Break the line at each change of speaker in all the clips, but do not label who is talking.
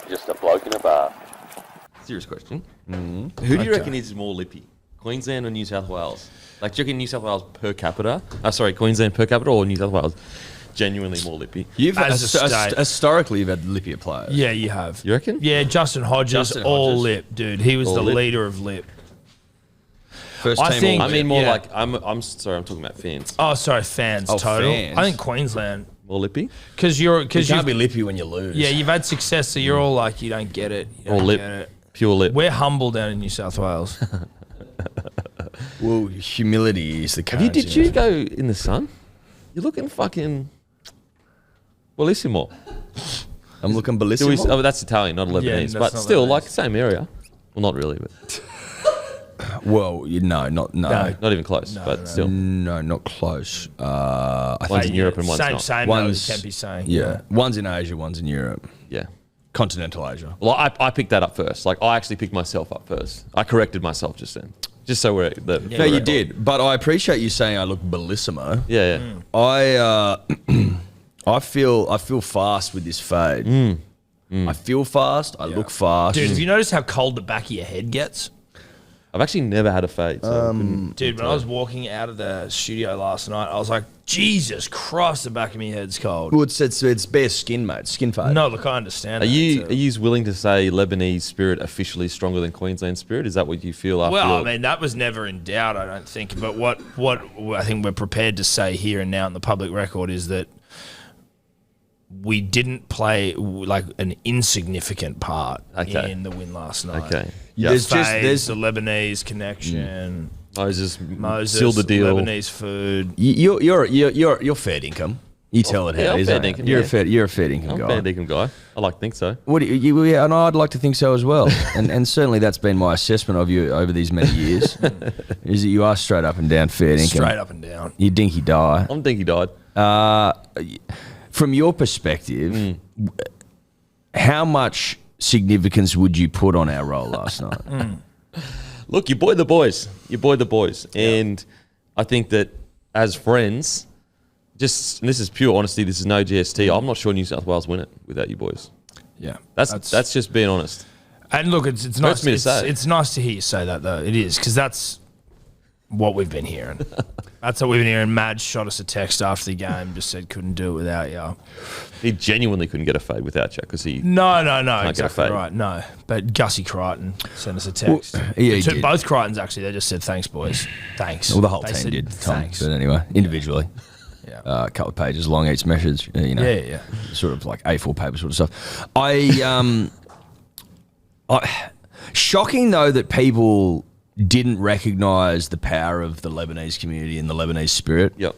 just a bloke in a bar.
Serious question. Who do you reckon is more lippy? Queensland or New South Wales? Like, do you reckon New South Wales per capita? Queensland per capita or New South Wales genuinely more lippy?
Historically, you've had lippier players.
Yeah, you have.
You reckon?
Yeah, Justin Hodges, all lip, dude. He was
All
the
lip.
leader of lip.
First
I
team
think-
all
I mean, more
Yeah.
like I'm sorry, I'm talking about fans.
Oh, sorry, fans total.
fans.
I think Queensland
More lippy?
because
You
you've
can't be lippy when you lose.
yeah you've had success, so you're all like you don't get it. You
Or
don't
lip.
get it.
Pure lip.
We're humble down in New South Wales.
Well, humility is the currency.
Did you go in the sun? You're looking fucking bellissimo.
I'm looking bellissimo.
Oh, that's Italian, not Lebanese,
that's
but
not
still
Lebanese.
like same area. Well, not really, but
Well, not
not even close. But still,
No, not close. I
one's
think
in Europe and one's
same,
not.
Same.
One's-
Can be saying.
yeah, one's in Asia, one's in Europe,
Yeah.
continental Asia.
Well, I picked that up first. Like, I actually picked myself up first. I corrected myself just then, just so we're the.
No, you did, but I appreciate you saying I look bellissimo.
Yeah.
I feel fast with this fade. I feel fast. I look fast.
Dude, have you noticed how cold the back of your head gets?
I've actually never had a fade. So I couldn't
Dude, when I was walking out of the studio last night, I was like, Jesus Christ, the back of my head's cold.
Well, it's bare skin, mate. Skin fade.
No, look, I understand.
Are
that.
you
It's a-
willing to say Lebanese spirit officially stronger than Queensland spirit? Is that what you feel after?
Well, I mean, that was never in doubt, I don't think. But what I think we're prepared to say here and now in the public record is that we didn't play like an insignificant part in the win last night.
Okay.
Yeah.
There's
There's
the Lebanese connection,
Moses
Moses,
sealed the deal.
Lebanese food.
You're fair income. You tell it
yeah,
how
I'm
it is.
fair
ain't it?
dinkum,
You're
yeah.
a fair dinkum
I'm
guy.
a fair dinkum guy. I like to think so.
What do you, yeah, and I'd like to think so as well. and certainly that's been my assessment of you over these many years. Is that you are straight up and down fair dinkum.
Straight up and down.
You dinky die.
I'm thinking he died.
From your perspective, how much significance would you put on our role last night?
Look, you boy the boys. And I think that as friends, and this is pure honesty, this is no GST, I'm not sure New South Wales win it without you boys.
Yeah,
That's just being honest.
And look, it's nice.
me to say.
It's nice to hear you say that, though. It is, because that's what we've been hearing. That's what we've been hearing. Madge shot us a text after the game, just said couldn't do it without you.
He genuinely couldn't get a fade without you because he.
No,
get a
exactly
fade.
right. No, but Gussie Crichton sent us a text.
yeah, he did.
Both Crichtons actually. They just said thanks, boys. Thanks.
Well, the whole
They
team
said
did. Tom,
Thanks.
but anyway, individually.
Yeah.
A couple of pages long each message,
Yeah.
sort of like A4 paper sort of stuff. Shocking though that people didn't recognise the power of the Lebanese community and the Lebanese spirit.
Yep.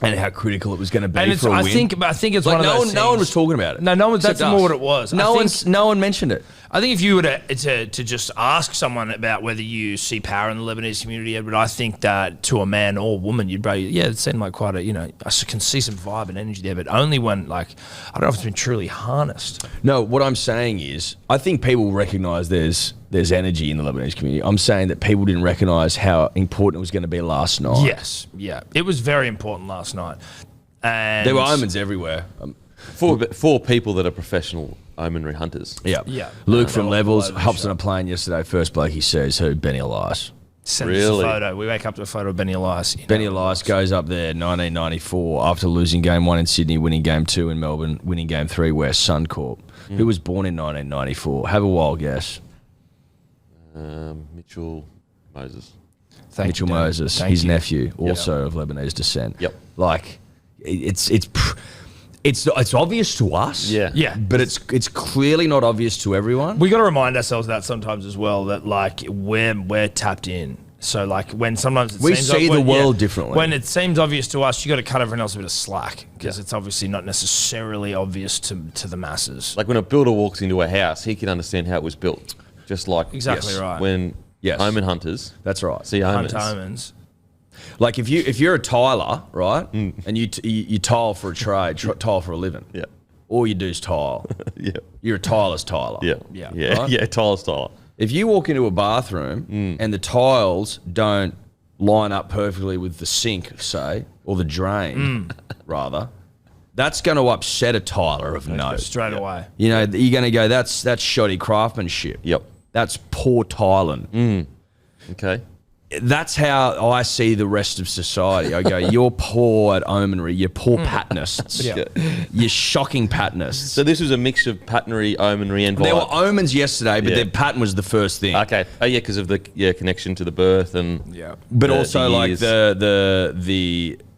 And how critical it was going to be
And it's,
for a
I
win.
think it's
like
one of
no
those
one, no one
things-
was talking about it.
No, one. That's
Except
more
us.
what it was.
No one mentioned it.
I think if you were to just ask someone about whether you see power in the Lebanese community, Edward, I think that to a man or woman, you'd probably, it seemed like quite a, I can see some vibe and energy there, but only when, like, I don't know if it's been truly harnessed.
No, what I'm saying is, I think people recognise there's energy in the Lebanese community. I'm saying that people didn't recognise how important it was going to be last night.
Yes, yeah. It was very important last night. And
There were omens everywhere.
For people that are professional omenry hunters.
Yeah.
Yeah.
Luke from
All
Levels
over the
hops
show.
on a plane yesterday. First bloke he sees, who? Benny Elias.
Send us
Really?
a photo. We wake up to a photo of Benny Elias.
Benny Elias goes up there 1994 after losing game 1 in Sydney, winning game 2 in Melbourne, winning game 3 West Suncorp. Who was born in 1994? Have a wild guess.
Mitchell Moses.
Thank
Mitchell
you, Dan.
Moses,
Thank
his
you.
nephew, also of Lebanese descent.
Yep.
Like, it's obvious to us.
Yeah.
But it's clearly not obvious to everyone.
We got to remind ourselves that sometimes as well, that like we're tapped in. So like when sometimes it
We
seems
see the world differently.
When it seems obvious to us, you got to cut everyone else a bit of slack because it's obviously not necessarily obvious to the masses.
Like when a builder walks into a house, he can understand how it was built. Just like
Exactly right.
when
Yes.
omen hunters
That's right.
see omens.
Hunt omens.
Like if you're a tiler, right, and you tile for a trade, tile for a living.
Yeah.
All you do is tile.
Yeah.
You're a tiler's tiler.
Yeah.
Yeah.
Yeah.
Right?
Yeah. Tyler.
If you walk into a bathroom and the tiles don't line up perfectly with the sink, say, or the drain, rather, That's going to upset a Tyler of note.
Straight away.
You know, you're going to go, that's shoddy craftsmanship.
Yep.
That's poor Thailand.
Okay.
That's how I see the rest of society. I go, you're poor at omenry. You're poor patternists.
Yeah.
You're shocking patternists.
So this was a mix of pattery, omenry, and vibe.
There were omens yesterday, but
Yeah.
their pattern was the first thing.
Okay. Oh yeah, because of the connection to the birth and
But
the
also like
years.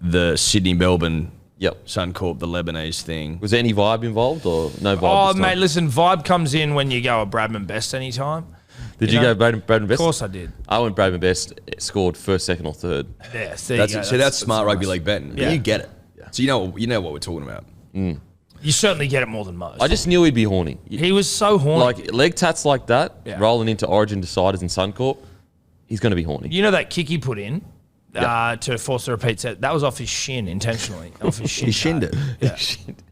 the Sydney Melbourne
Yep.
Suncorp, the Lebanese thing.
Was there any vibe involved or no vibe?
Oh,
this time?
mate, listen, vibe comes in when you go a Bradman Best anytime.
Did you
know?
go Braden Best?
Of course I did.
I went Braden Best. Scored first, second, or third.
Yeah, there you go.
That's smart rugby league betting.
Yeah.
You get it. So you know what we're talking about.
You certainly get it more than most.
I just knew he'd be horny.
He was so horny.
Like leg tats like that,
Yeah.
rolling into Origin deciders in Suncorp. He's going to be horny.
You know that kick he put in to force the repeat set? That was off his shin intentionally. Off his shin.
He shinned it.
Yeah.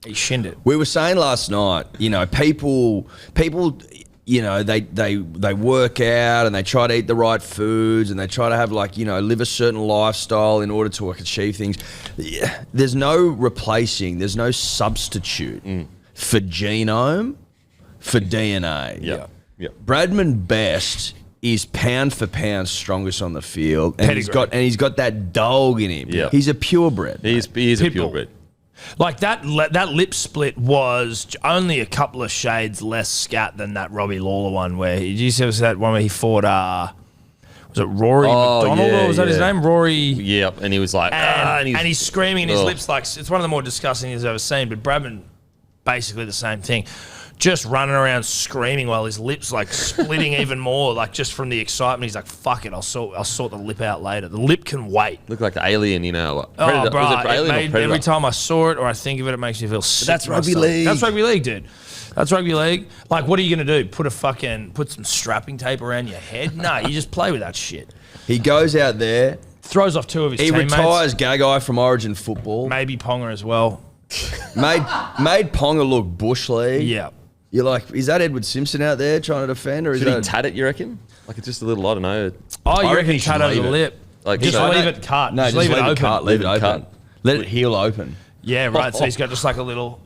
He shinned it.
We were saying last night, you know, people, you know, they work out and they try to eat the right foods and they try to have like, you know, live a certain lifestyle in order to achieve things. Yeah, there's no replacing, there's no substitute for genome, for DNA.
Yeah.
Bradman Best is pound for pound strongest on the field, and he's got that dog in him.
Yeah.
He's a purebred.
He is a
Pitbull.
purebred.
Like that lip split was only a couple of shades less scat than that Robbie Lawler one where did you see that one where he fought was it Rory McDonald or was that his name? Rory.
Yep, and he was like,
And he's screaming and his
Ugh.
lips like it's one of the more disgusting things I've ever seen. But Bradman, basically the same thing. Just running around screaming while his lips like splitting even more, like just from the excitement. He's like, "Fuck it, I'll sort the lip out later. The lip can wait."
looked like Alien, you know.
Oh,
Predator.
bro,
Was it Alien or Predator?
every time I saw it or I think of it, it makes me feel sick.
that's
to my
rugby
stomach.
league.
That's rugby league, dude. That's rugby league. Like, what are you going to do? Put some strapping tape around your head? No, you just play with that shit.
He goes out there,
Throws off two of his
he
teammates.
retires Gagai from Origin football,
Maybe Ponga as well.
made Ponga look bush league.
Yeah.
You're like, is that Edward Simpson out there trying to defend, or is
Should he
that?
tat it, you reckon? Like it's just a little, I don't know.
Oh, you
reckon
reckon
he should
cut over
leave
the
it.
lip?
Like,
Just
so-
leave it cut.
No,
just leave it open.
cut. Leave it
Leave it
open.
cut.
Let it heal open.
Yeah, right. So he's got just like a little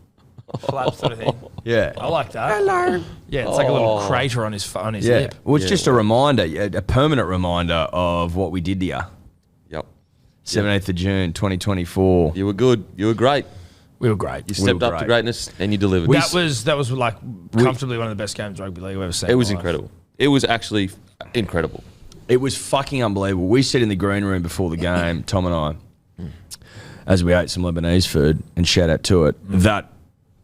flap sort of thing.
Yeah.
I like that. Hello. Yeah, it's like a little crater on his
Yeah.
lip.
Well, it's just a reminder, a permanent reminder of what we did to you.
Yep.
17th of June, 2024.
You were good. You were great.
We were great.
You stepped
were
up to
great.
greatness and you delivered.
That was like comfortably one of the best games rugby league I've ever seen.
It
in
was
my life.
incredible. It was actually incredible.
It was fucking unbelievable. We sat in the green room before the game, Tom and I, as we ate some Lebanese food, and shout out to it, that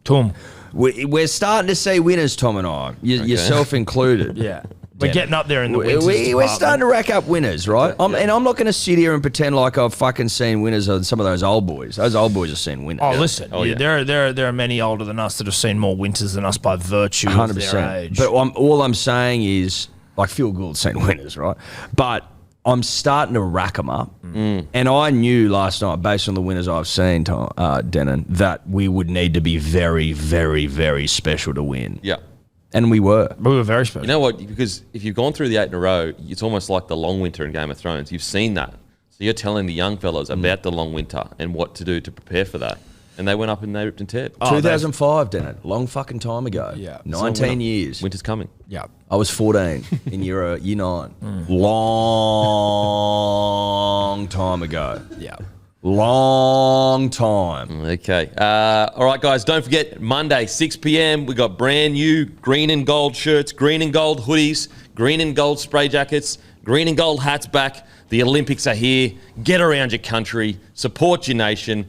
Tom.
we're starting to see winners, Tom and I, yourself included.
Yeah. We're getting up there in the winters
We're
department.
starting to rack up winners, right? And I'm not going to sit here and pretend like I've fucking seen winners on some of those old boys. Those old boys have seen winners.
Oh, listen.
Oh, yeah.
There are many older than us that have seen more winters than us by virtue of their age.
But all I'm saying is, like, Phil Gould's seen winners, right? But I'm starting to rack them up. And I knew last night, based on the winners I've seen, Denon, that we would need to be very, very, very special to win.
Yeah.
And we were.
we were very special.
You know what? Because if you've gone through the 8 in a row, it's almost like the long winter in Game of Thrones. You've seen that. So you're telling the young fellas about the long winter and what to do to prepare for that. And they went up and they ripped and teared.
2005, Denon. Long fucking time ago.
Yeah.
19 years.
Winter's coming.
Yeah.
I was 14 in year 9. Long time ago.
Yeah.
Long time.
Okay. All right, guys, don't forget, Monday, 6 p.m., we got brand new green and gold shirts, green and gold hoodies, green and gold spray jackets, green and gold hats back. The Olympics are here. Get around your country. Support your nation.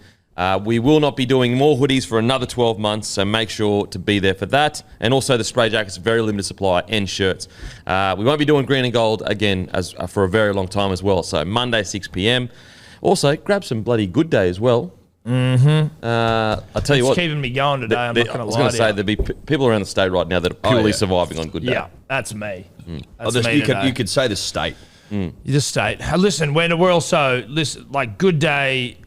We will not be doing more hoodies for another 12 months, so make sure to be there for that. And also the spray jackets, very limited supply, and shirts. We won't be doing green and gold again for a very long time as well. So Monday, 6 p.m. Also, grab some bloody Good Day as well. Mm-hmm. I'll tell you
It's
what.
keeping me going today. I'm not going to
I was
lie
going
to
to say,
you.
there'll be people around the state right now that are purely
yeah.
surviving on Good Day.
Yeah, that's me. That's me
You
today.
could say the state.
The state. Listen, we're also like Good Day.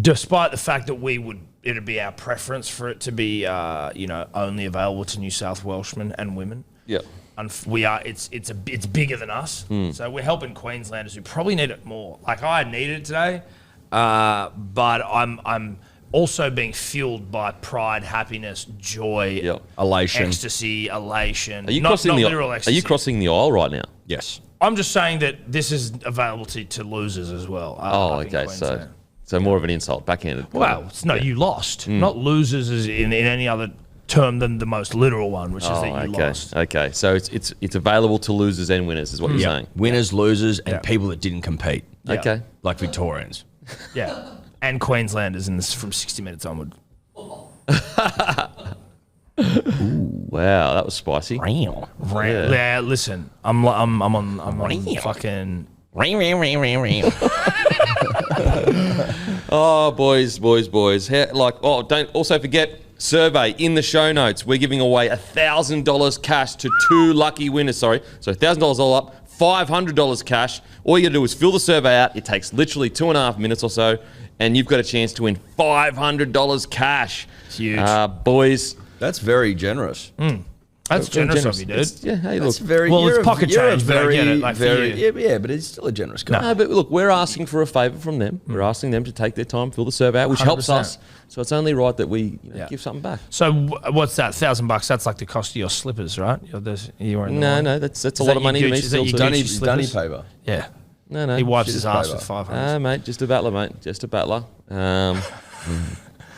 Despite the fact that it'd be our preference for it to be, only available to New South Welshmen and women.
Yeah.
And it's bigger than us. So we're helping Queenslanders who probably need it more. Like I needed it today, but I'm also being fueled by pride, happiness, joy,
elation,
ecstasy, elation.
Are you
not
crossing
literal
Are
ecstasy.
you crossing the aisle right now?
yes.
I'm just saying that this is available to losers as well.
Oh,
up in
okay.
Queensland.
So more of an insult, backhanded.
Well, you lost. Not losers as in any other term than the most literal one, which is that you lost.
Okay, so it's available to losers and winners, is what you're saying.
Winners, losers, and people that didn't compete.
Yeah.
Okay.
Like Victorians.
Yeah. And Queenslanders in this from 60 minutes onward.
Wow, that was spicy.
Yeah, listen, I'm on fucking.
Oh, boys. Don't also forget survey in the show notes. We're giving away $1,000 cash to 2 lucky winners. Sorry, so $1,000 all up, $500 cash. All you got to do is fill the survey out. It takes literally 2.5 minutes or so, and you've got a chance to win $500 cash.
It's huge,
boys.
That's very generous.
That's generous of you, dude.
Hey,
That's
look.
very.
Well, it's
you're a-
pocket
you're a
change, but I get it, like, for you.
yeah, but it's still a generous guy.
No, but look, we're asking for a favour from them. We're asking them to take their time, fill the survey out, which helps
100%.
us. So it's only right that we give something back.
So what's that? $1,000? That's like the cost of your slippers, right? You wearing
No, that's a lot of money to me.
Is that your
Dunny
Gucci slippers?
paper.
Yeah.
No.
He wipes his
Shit
ass
is
with
paper.
500.
Mate, just a battler, mate. Just a battler.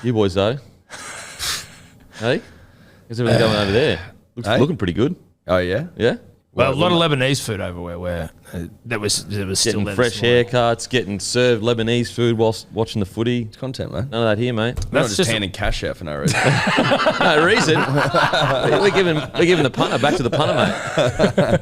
You boys, though. Hey? How's everything going over there? Looking pretty good.
Oh yeah.
Yeah?
Well, a lot of Lebanese food over where that was still
Getting
there
fresh
this morning.
haircuts, getting served Lebanese food whilst watching the footy.
It's content, man.
None of that here, mate.
We're not
That's
just handing cash out for no reason.
No reason. we're giving the punter back to the punter, mate.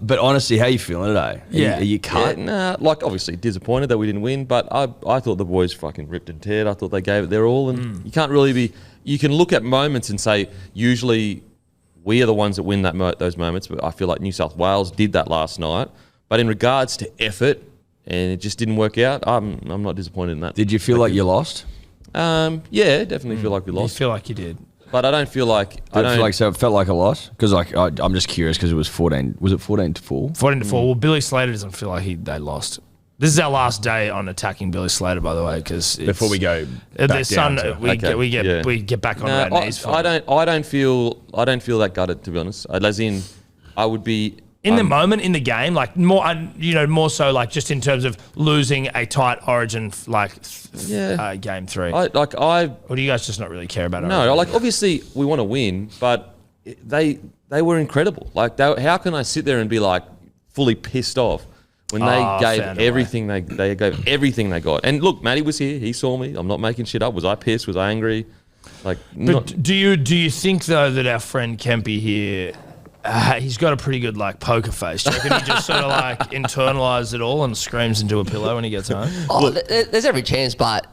But honestly, how you feeling today?
Yeah.
Are you cut?
Obviously disappointed that we didn't win, but I thought the boys fucking ripped and teared. I thought they gave it their all, and you can't really be. You can look at moments and say usually we are the ones that win those moments, but I feel like New South Wales did that last night. But in regards to effort, and it just didn't work out, I'm not disappointed in that.
Did you feel like you lost?
Yeah, definitely feel like we
You
lost,
feel like you did.
but I don't feel like
So it felt like a loss? Because I'm just curious because it was 14. Was it 14-4?
14-4. Well, Billy Slater doesn't feel like they lost. This is our last day on attacking Billy Slater, by the way, because
Before we go
the
back
sun,
down to-
we get back on our knees.
I don't feel that gutted, to be honest. As in, I would be
In the moment, in the game, like more so like just in terms of losing a tight Origin game 3. Or do you guys just not really care about it?
No, obviously we want to win, but they were incredible. How can I sit there and be like fully pissed off when they gave everything they gave everything they got? And look, Matty was here. He saw me. I'm not making shit up. Was I pissed? Was I angry?
Do you think though that our friend Kempy here? He's got a pretty good poker face. Do you reckon he just sort of internalized it all and screams into a pillow when he gets home?
There's every chance, but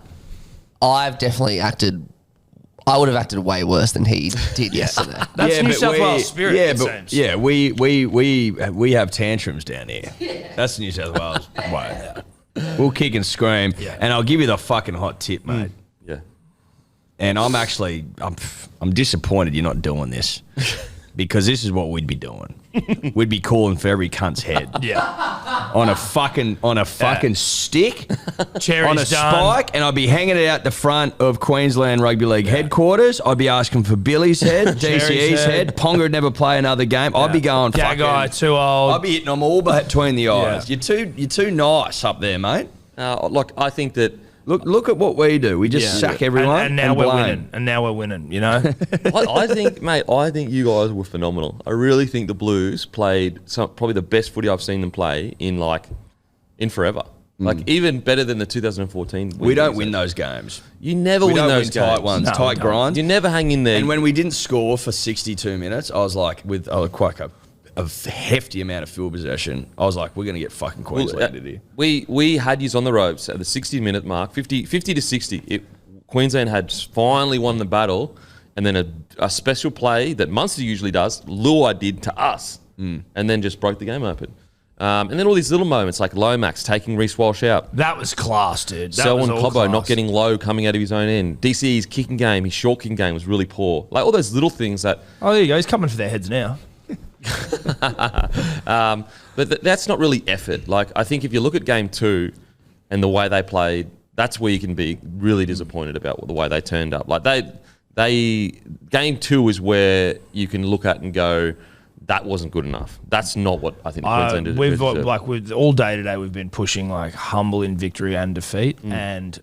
I've definitely acted. I would have acted way worse than he did yesterday.
That's New South Wales spirit.
Yeah,
it
but
seems.
we have tantrums down here. That's New South Wales way. We'll kick and scream, and I'll give you the fucking hot tip, mate.
Yeah.
And I'm disappointed you're not doing this. Because this is what we'd be doing. We'd be calling for every cunt's head.
Yeah.
On a fucking stick.
Cherry's
on a
done.
spike, and I'd be hanging it out the front of Queensland Rugby League headquarters. I'd be asking for Billy's head, DCE's head. Ponga would never play another game. I'd be going
Gagai, too old.
I'd be hitting them all between the eyes. You're too nice up there, mate.
I think that.
Look at what we do. We just sack everyone
and now we're
blame.
winning. And now we're winning. You know.
I think, mate, you guys were phenomenal. I really think the Blues played probably the best footy I've seen them play in forever. Even better than the 2014.
We don't win those games.
You never win those games.
Tight ones,
No,
tight grinds.
You never hang in there.
And when we didn't score for 62 minutes, I was like, with quite a hefty amount of field possession, I was like, we're going to get fucking Queensland here.
We had yous on the ropes at the 60-minute mark, 50 to 60. Queensland had finally won the battle, and then a special play that Munster usually does, Luai did to us, and then just broke the game open. And then all these little moments like Lomax taking Reece Walsh out.
That was class, dude.
Selwyn Cobbo not getting low, coming out of his own end. DCE's kicking game, his short kicking game was really poor. All those little things that...
Oh, there you go. He's coming for their heads now.
But that's not really effort. I think if you look at game 2 and the way they played, that's where you can be really disappointed about the way they turned up. Like they game 2 is where you can look at and go, that wasn't good enough. That's not what I think the Queensland did.
We've with all day today, we've been pushing like humble in victory and defeat, and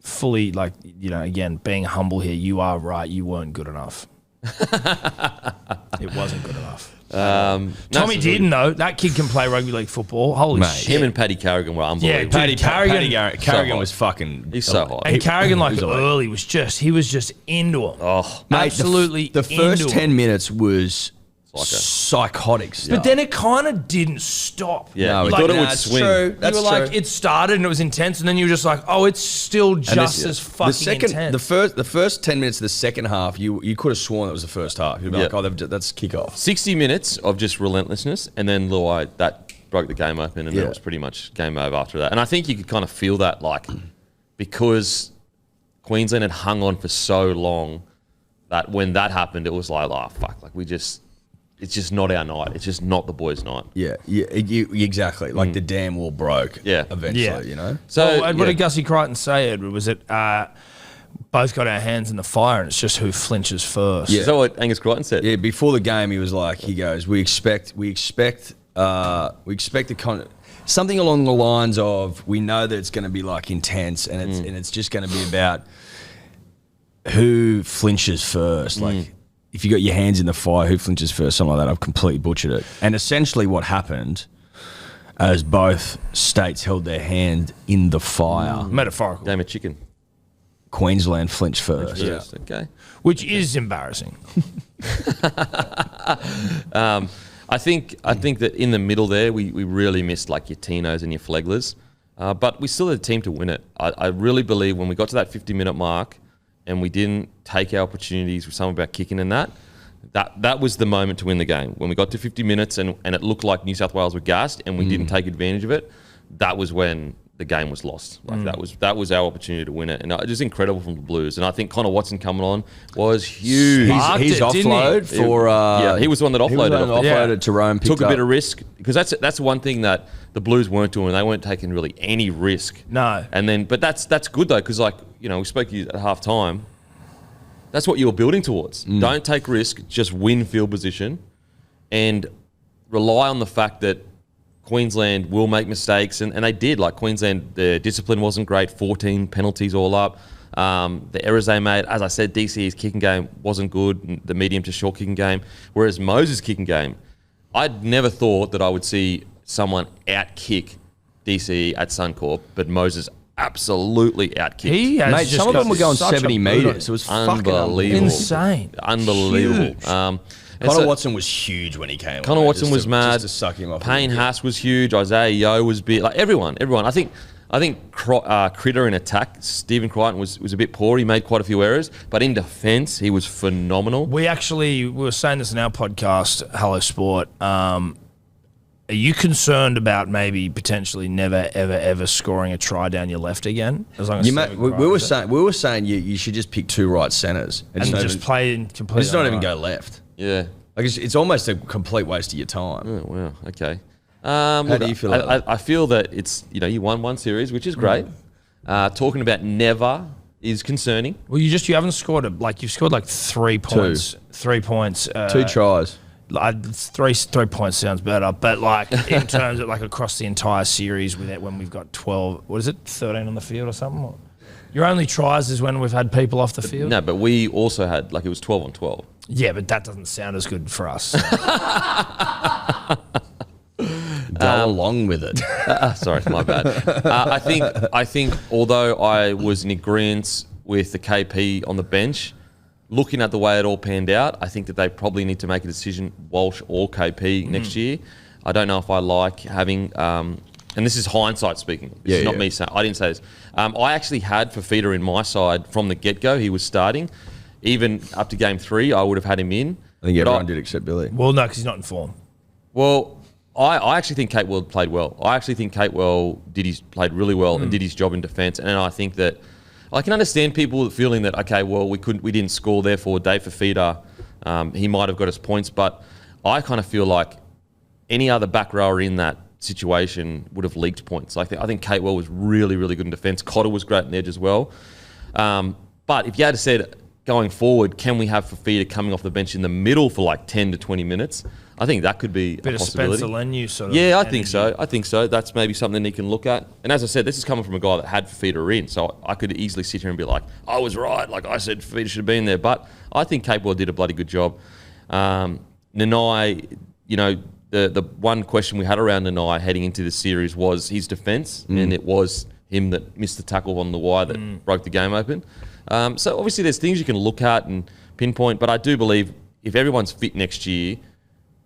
fully like again being humble here. You are right. You weren't good enough. It wasn't good enough. Tommy Dearden, though, that kid can play rugby league football. Holy shit!
Him and Paddy Carrigan were unbelievable.
Yeah,
Carrigan was fucking.
He's so hot.
And Carrigan, early, was just into him.
Oh,
mate,
absolutely.
The first
into
10
him.
minutes was psychotic stuff.
But then it kind of didn't stop.
Yeah,
No,
you
like,
thought it would
that's
swing.
true. That's
you were
true.
like, it started and it was intense, and then you were just like, oh, it's still just as fucking intense.
The first 10 minutes of the second half, you could have sworn that was the first half. You'd be like, oh, that's kick-off.
60 minutes of just relentlessness, and then Luai, that broke the game open, and it was pretty much game over after that. And I think you could kind of feel that, like, because Queensland had hung on for so long, that when that happened, it was like, oh, fuck, like it's just not our night. It's just not the boys' night.
Yeah, exactly. Like the damn wall broke.
Yeah.
Eventually,
So what did Gussie Crichton say, Edward? Was it both got our hands in the fire, and it's just who flinches first?
Is that what Angus Crichton said?
Yeah, before the game, he was like, he goes, we expect something along the lines of, we know that it's going to be like intense, and it's just going to be about who flinches first. Like, if you got your hands in the fire, who flinches first? Something like that. I've completely butchered it. And essentially, what happened, as both states held their hand in the fire,
Metaphorical.
Game of chicken.
Queensland flinched first.
Yeah. Okay.
Which is embarrassing.
I think that in the middle there, we really missed like your Tinos and your Fleglers. But we still had a team to win it. I really believe when we got to that 50-minute mark and we didn't take our opportunities with some about kicking and that was the moment to win the game. When we got to 50 minutes and it looked like New South Wales were gassed and we didn't take advantage of it, that was when the game was lost. Like that was our opportunity to win it. And it was incredible from the Blues. And I think Connor Watson coming on was huge.
His offload for...
he was the one that offloaded.
To Rome.
Took a bit of risk. Because that's one thing that the Blues weren't doing. They weren't taking really any risk.
No.
But that's good though, because we spoke to you at half time. That's what you were building towards. Don't take risk, just win field position and rely on the fact that Queensland will make mistakes, and they did. Like Queensland, their discipline wasn't great, 14 penalties all up. The errors they made, as I said, DCE's kicking game wasn't good, the medium to short kicking game, whereas Moses' kicking game, I'd never thought that I would see someone out-kick DCE at Suncorp, but Moses absolutely out-kicked.
He has
Mate, some of them were going 70 metres. It was
unbelievable.
Insane.
Unbelievable.
Connor Watson was huge when he came on.
Connor Watson was mad.
Just to suck him off.
Payne Haas was huge. Isaiah Yeo was big. Like everyone. I think Critter in attack, Stephen Crichton was a bit poor. He made quite a few errors, but in defence, he was phenomenal.
We were saying this in our podcast, Hello Sport. Are you concerned about maybe potentially never, ever, ever scoring a try down your left again? As long as
we were saying you should just pick two right centres
and just play in completely.
Just not even go left.
Yeah,
like it's almost a complete waste of your time.
Oh, wow. Okay.
How do you feel?
I feel that it's you won one series, which is great. Talking about never is concerning.
Well, you haven't scored you've scored like 3 points. 3 points.
2 tries.
3 points sounds better, but in terms of across the entire series with it, when we've got 12, what is it, 13 on the field or something? Or your only tries is when we've had people off the field.
No, but we also had it was 12 on 12.
Yeah, but that doesn't sound as good for us.
Go along with it.
Sorry, my bad. I think although I was in agreement with the KP on the bench, looking at the way it all panned out, I think that they probably need to make a decision, Walsh or KP, next year. I don't know if I like having, and this is hindsight speaking. This is not me saying, I didn't say this. I actually had Fafita in my side from the get-go. He was starting. Even up to game 3, I would have had him in.
I think everyone did except Billy.
Well, no, because he's not in form.
Well, I actually think Kate Weld played well. I actually think Kate Weld played really well and did his job in defence. And I think that I can understand people feeling that, okay, well, we didn't score, therefore Dave Fafita, he might have got us points. But I kind of feel like any other back rower in that situation would have leaked points. I think Catewell was really, really good in defence. Cotter was great in edge as well. But if you had said going forward, can we have Fafita coming off the bench in the middle for like 10 to 20 minutes? I think that could be
Bit
a
of
possibility.
Spencer Lenu sort of.
Yeah, I think so. That's maybe something he can look at. And as I said, this is coming from a guy that had Fafita in, so I could easily sit here and be like, I was right. Like I said, Fafita should have been there. But I think Capewell did a bloody good job. Nanai, the one question we had around Nanai heading into the series was his defence, and it was him that missed the tackle on the wire that broke the game open. So obviously there's things you can look at and pinpoint, but I do believe if everyone's fit next year,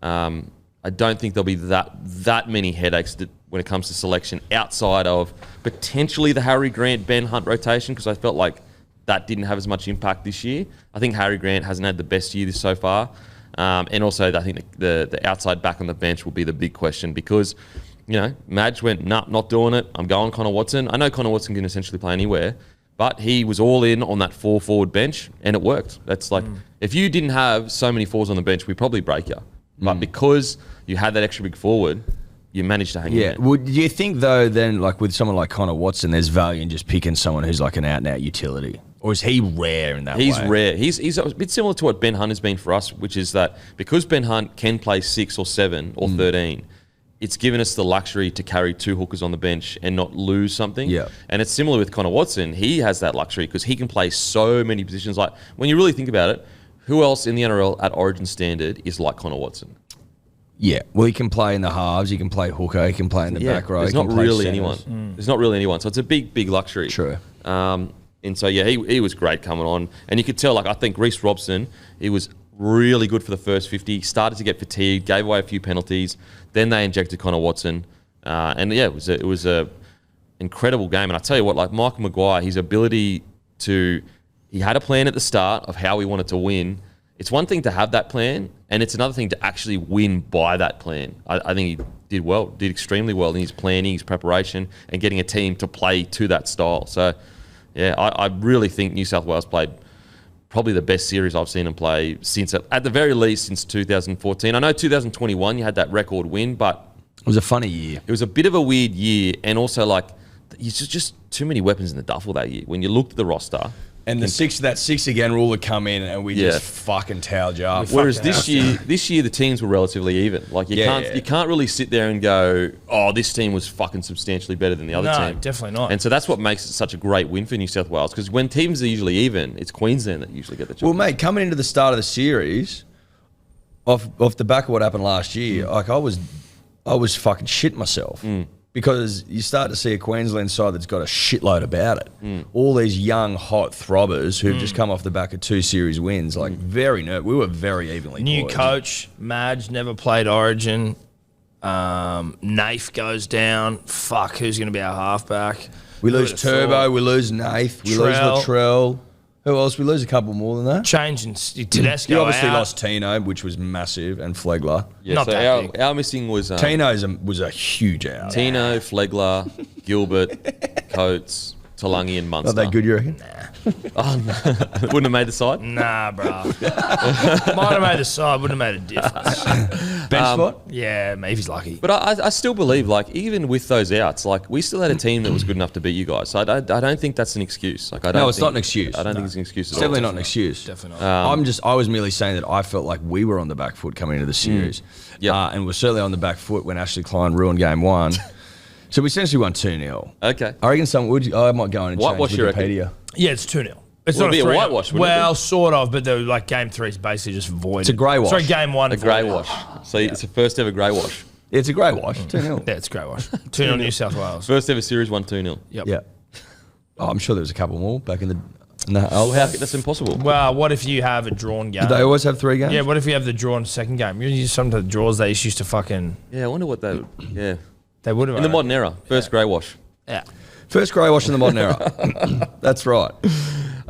I don't think there'll be that many headaches when it comes to selection outside of potentially the Harry Grant, Ben Hunt rotation, because I felt like that didn't have as much impact this year. I think Harry Grant hasn't had the best year so far. And also I think the outside back on the bench will be the big question because, Madge went, nah, not doing it. I'm going Connor Watson. I know Connor Watson can essentially play anywhere, but he was all in on that 4 forward bench and it worked. That's like, if you didn't have so many fours on the bench, we'd probably break you. But because you had that extra big forward, you managed to hang in there.
Well, do you think, though, then, like with someone like Connor Watson, there's value in just picking someone who's like an out-and-out utility? Or is he rare in that way?
He's rare. He's a bit similar to what Ben Hunt has been for us, which is that because Ben Hunt can play 6 or 7 or 13, it's given us the luxury to carry 2 hookers on the bench and not lose something.
Yeah.
And it's similar with Connor Watson. He has that luxury because he can play so many positions. Like, when you really think about it, who else in the NRL at Origin standard is like Connor Watson?
Yeah, well, he can play in the halves, he can play hooker, he can play in the back row.
There's not really anyone. There's not really anyone. So it's a big, big luxury.
True.
And so, he was great coming on. And you could tell, I think Reece Robson, he was really good for the first 50, started to get fatigued, gave away a few penalties. Then they injected Connor Watson. It was a incredible game. And I tell you what, like Michael Maguire, his ability to... He had a plan at the start of how he wanted to win. It's one thing to have that plan, and it's another thing to actually win by that plan. I think he did extremely well in his planning, his preparation, and getting a team to play to that style. So, I really think New South Wales played probably the best series I've seen them play since, at the very least, since 2014. I know 2021 you had that record win, but...
It was a funny year.
It was a bit of a weird year, and also, it's just too many weapons in the duffel that year. When you looked at the roster...
And that 6 again rule would come in and we just fucking towed you up.
Whereas this year the teams were relatively even. Like you can't really sit there and go, oh, this team was fucking substantially better than the other team.
No, definitely not.
And so that's what makes it such a great win for New South Wales, because when teams are usually even, it's Queensland that usually get the job.
Well, mate, coming into the start of the series, off the back of what happened last year, like I was fucking shitting myself. Because you start to see a Queensland side that's got a shitload about it. All these young, hot throbbers who've just come off the back of 2 series wins, like we were very evenly
New
poised.
coach, Madge, never played Origin. Nath goes down. Fuck, who's going to be our halfback?
We lose Turbo, we lose Nath, we lose Latrell. Who else? We lose a couple more than that.
Changing Tedesco.
You obviously
out.
lost Tino, which was massive, and Flegler.
Yeah,
Not
so
that big.
our missing was...
Tino was a huge out.
Tino, Flegler, Gilbert, Coates, Talangi and Munster.
Not that good, you reckon?
Oh, no. Wouldn't have made the side?
Nah, bro. Might have made the side, wouldn't have made a difference.
Bench spot?
Yeah, maybe he's lucky.
But I still believe, even with those outs, we still had a team that was good enough to beat you guys. So I don't think that's an excuse.
No, it's not an excuse.
I don't think it's an excuse at
It's
all.
definitely not an excuse.
Definitely not.
I was merely saying that I felt like we were on the back foot coming into the series.
Yep.
And we're certainly on the back foot when Ashley Klein ruined game 1. So we essentially won 2-0.
Okay.
I reckon I might go in and
Whitewash,
change
you reckon?
Wikipedia.
Yeah, it's 2-0. It's
Well,
not
it'd be a
3-0.
whitewash, wouldn't it
Well,
be?
sort of, but game 3 is basically just void.
It's a grey wash.
Sorry, game 1.
A grey wash. So it's the first ever grey wash.
It's a grey wash. 2-0.
Yeah, it's a grey wash. 2-0 New South Wales.
First ever series won 2-0.
Yep.
Yeah. Oh, I'm sure there was a couple more back in the...
Oh, that's impossible.
Well, what if you have a drawn game?
Did they always have 3 games?
Yeah, what if you have the drawn second game? Some of the draws they used to fucking...
Yeah, I wonder what they... Yeah.
They would have.
In the modern era. First grey wash.
Yeah.
First grey wash in the modern era. That's right.